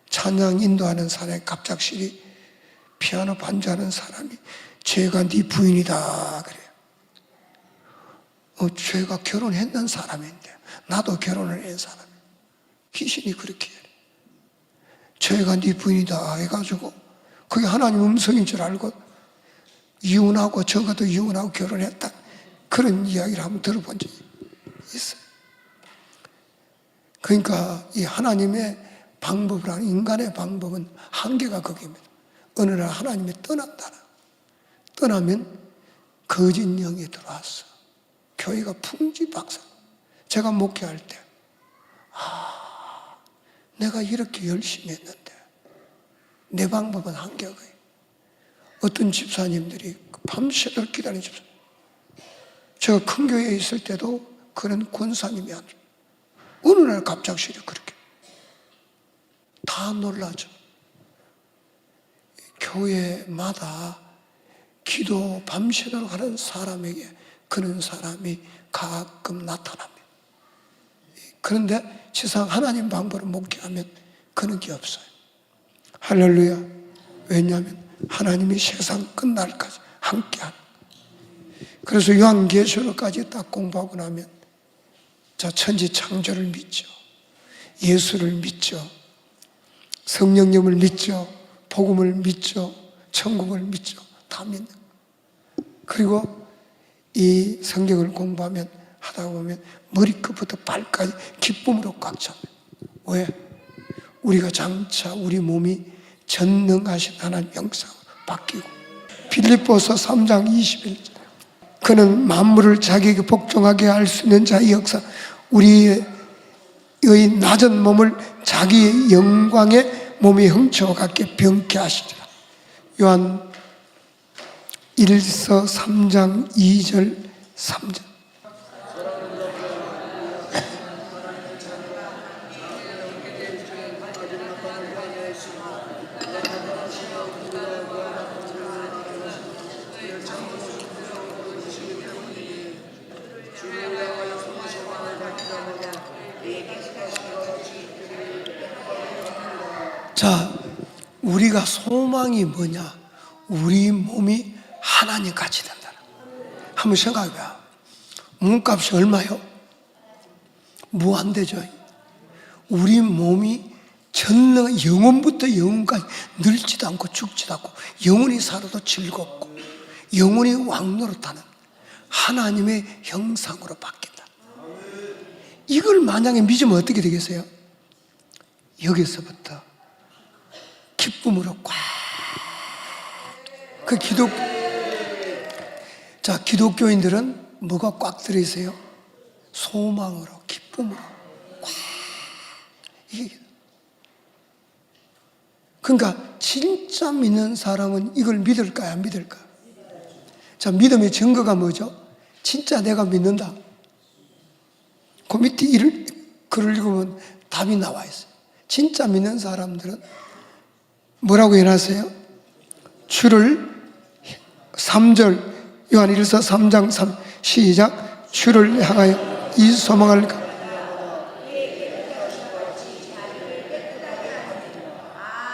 찬양 인도하는 사람이 갑작스레 피아노 반주하는 사람이 죄가 네 부인이다 그래요. 죄가 결혼했는 사람인데 나도 결혼을 한 사람이에요. 귀신이 그렇게 해요. 죄가 네 부인이다 해가지고 그게 하나님 음성인 줄 알고 이혼하고 적어도 이혼하고 결혼했다, 그런 이야기를 한번 들어본 적이 있어요. 그러니까 이 하나님의 방법이라는, 인간의 방법은 한계가 거기입니다. 어느 날 하나님이 떠나면 거짓 영이 들어왔어. 교회가 풍지박산. 제가 목회할 때 내가 이렇게 열심히 했는데 내 방법은 한계가 거예요. 어떤 집사님들이 밤새도록 기다리는 집사님, 제가 큰 교회에 있을 때도 그런 권사님이 안 돼요. 어느 날 갑작스레 그렇게 다 놀라죠. 교회마다 기도 밤새도록 하는 사람에게 그런 사람이 가끔 나타납니다. 그런데 세상 하나님 방법을 목회하면 그런 게 없어요. 할렐루야. 왜냐하면 하나님이 세상 끝날까지 함께하는. 그래서 요한계시록까지 딱 공부하고 나면 자, 천지 창조를 믿죠. 예수를 믿죠. 성령님을 믿죠. 복음을 믿죠. 천국을 믿죠. 다 믿는 거예요. 그리고 이 성경을 공부하면 하다 보면 머리끝부터 발까지 기쁨으로 꽉 찹니다. 왜? 우리가 장차 우리 몸이 전능하신 하나님 영상으로 바뀌고, 빌립보서 3장 21절 그는 만물을 자기에게 복종하게 할 수 있는 자의 역사, 우리의 낮은 몸을 자기의 영광의 몸이 형체와 같게 병케 하시리라. 요한 1서 3장 2절 3절. 자, 우리가 소망이 뭐냐? 우리 몸이 하나님 같이 된다. 한번 생각해봐. 몸값이 얼마요? 무한대죠. 우리 몸이 전능, 영원부터 영원까지 늙지도 않고 죽지도 않고 영원히 살아도 즐겁고 영원히 왕노릇하는 하나님의 형상으로 바뀐다. 이걸 만약에 믿으면 어떻게 되겠어요? 여기서부터 기쁨으로 꽉. 기독교인들은 뭐가 꽉 들어있어요? 소망으로, 기쁨으로 꽉. 이게. 그러니까 진짜 믿는 사람은 이걸 믿을까요? 안 믿을까요? 자, 믿음의 증거가 뭐죠? 진짜 내가 믿는다. 그 밑에 글을 읽으면 답이 나와 있어요. 진짜 믿는 사람들은 뭐라고 해놨어요? 주를 3절 요한 1서 3장 3 시작. 주를 향하여 이 소망을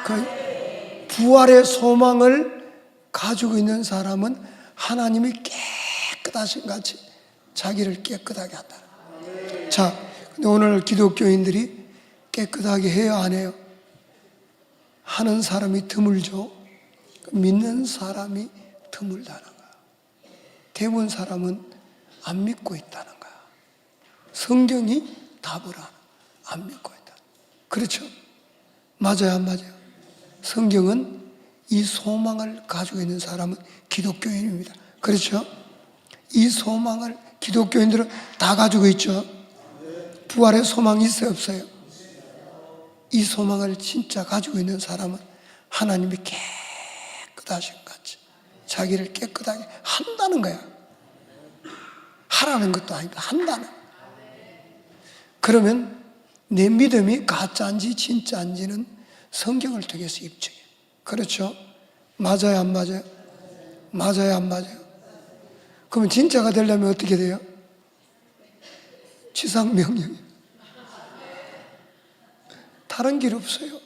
그 부활의 소망을 가지고 있는 사람은 하나님이 깨끗하신 같이 자기를 깨끗하게 한다. 자, 근데 오늘 기독교인들이 깨끗하게 해요, 안 해요? 하는 사람이 드물죠. 믿는 사람이 드물다는 거야. 대부분 사람은 안 믿고 있다는 거야. 성경이 답을 안 믿고 있다. 그렇죠? 맞아요, 안 맞아요? 성경은 이 소망을 가지고 있는 사람은 기독교인입니다. 그렇죠? 이 소망을 기독교인들은 다 가지고 있죠. 부활의 소망이 있어요, 없어요? 이 소망을 진짜 가지고 있는 사람은 하나님이 깨끗하신 같이 자기를 깨끗하게 한다는 거야. 하라는 것도 아니다, 한다는. 그러면 내 믿음이 가짜인지 진짜인지는 성경을 통해서 입증해요. 그렇죠? 맞아요, 안 맞아요? 맞아요, 안 맞아요? 그러면 진짜가 되려면 어떻게 돼요? 지상명령이에요. 다른 길 없어요.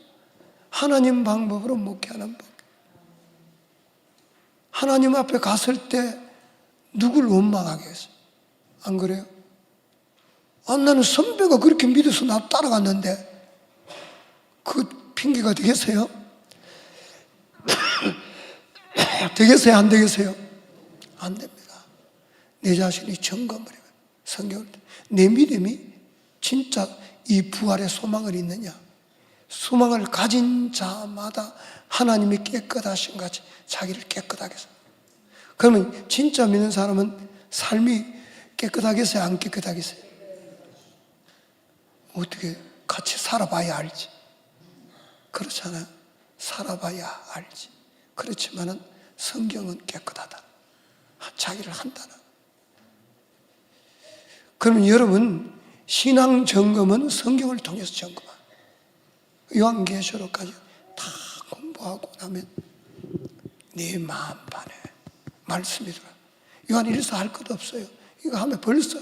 하나님 방법으로 목회하는 법. 하나님 앞에 갔을 때 누굴 원망하게 했어요? 안 그래요? 아, 나는 선배가 그렇게 믿어서 나 따라갔는데 그 핑계가 되겠어요? 되겠어요? 안 되겠어요? 안 됩니다. 내 자신이 점검을 해요. 성경을. 내 믿음이 진짜 이 부활의 소망을 있느냐? 소망을 가진 자마다 하나님이 깨끗하신 같이 자기를 깨끗하게 해서. 그러면 진짜 믿는 사람은 삶이 깨끗하겠어요? 안 깨끗하겠어요? 어떻게 같이 살아봐야 알지. 그렇잖아요. 살아봐야 알지. 그렇지만은 성경은 깨끗하다. 자기를 한다는. 그러면 여러분, 신앙 점검은 성경을 통해서 점검합니다. 요한계시록까지 다 공부하고 나면 내 마음판에 말씀이 들어요. 요한일서 할 것도 없어요. 이거 하면 벌써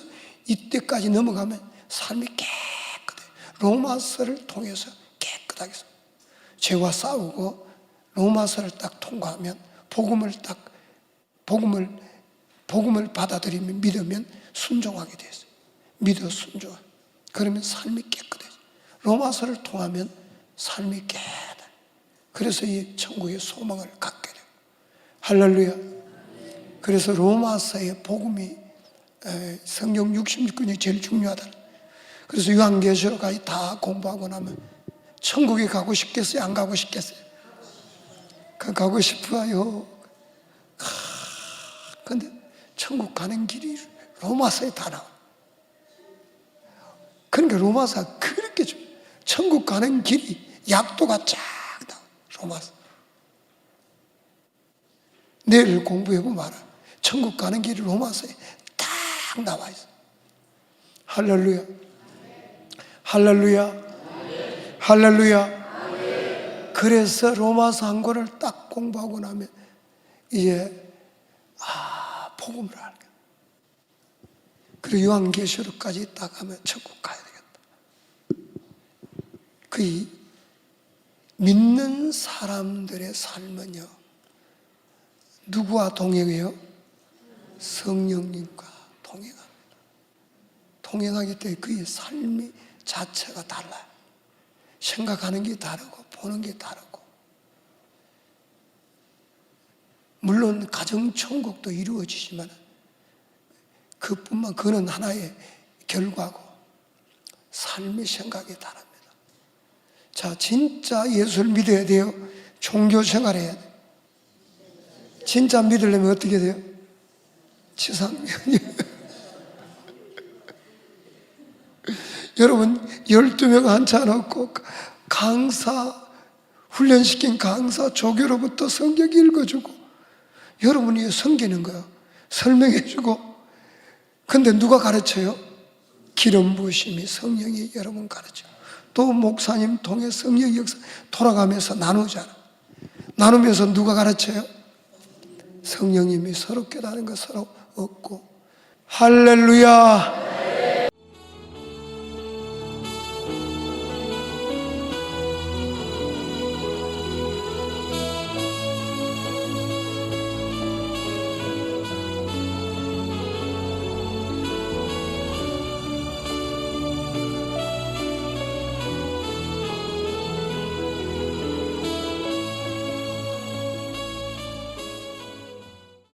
이때까지 넘어가면 삶이 깨끗해. 로마서를 통해서 깨끗하게 써. 죄와 싸우고 로마서를 딱 통과하면 복음을 받아들이면 믿으면 순종하게 돼 있어요. 믿어 순종. 그러면 삶이 깨끗해져. 로마서를 통하면 삶이 깨끗해. 그래서 이 천국의 소망을 갖게 돼요. 할렐루야. 그래서 로마서의 복음이 성경 66권이 제일 중요하다. 그래서 요한계시록까지 다 공부하고 나면 천국에 가고 싶겠어요? 안 가고 싶겠어요? 가고 싶어요. 근데 천국 가는 길이 로마서에 다 나와. 그러니까 로마서가 그렇게 좀 천국 가는 길이 약도가 쫙 나와. 로마서. 내일 공부해보면 알아. 천국 가는 길이 로마서에 딱 나와 있어. 할렐루야. 할렐루야. 할렐루야. 그래서 로마서 한 권을 딱 공부하고 나면 이제 복음을 알게. 그리고 요한계시록까지 딱 하면 천국 가야 되겠다. 그 믿는 사람들의 삶은요, 누구와 동행해요? 성령님과 동행합니다. 동행하기 때문에 그의 삶이 자체가 달라요. 생각하는 게 다르고 보는 게 다르고. 물론 가정천국도 이루어지지만 그는 하나의 결과고 삶의 생각이 다릅니다. 자, 진짜 예수를 믿어야 돼요? 종교 생활해야 돼요? 진짜 믿으려면 어떻게 돼요? 지상명령. 여러분 12명 한차 놓고 강사, 훈련시킨 강사 조교로부터 성경 읽어주고 여러분이 섬기는 거예요. 설명해주고. 근데 누가 가르쳐요? 기름 부으심이 성령이 여러분 가르쳐요. 또 목사님 통해 성령 역사 돌아가면서 나누잖아. 나누면서 누가 가르쳐요? 성령님이 서로 깨달은 거 서로 얻고. 할렐루야.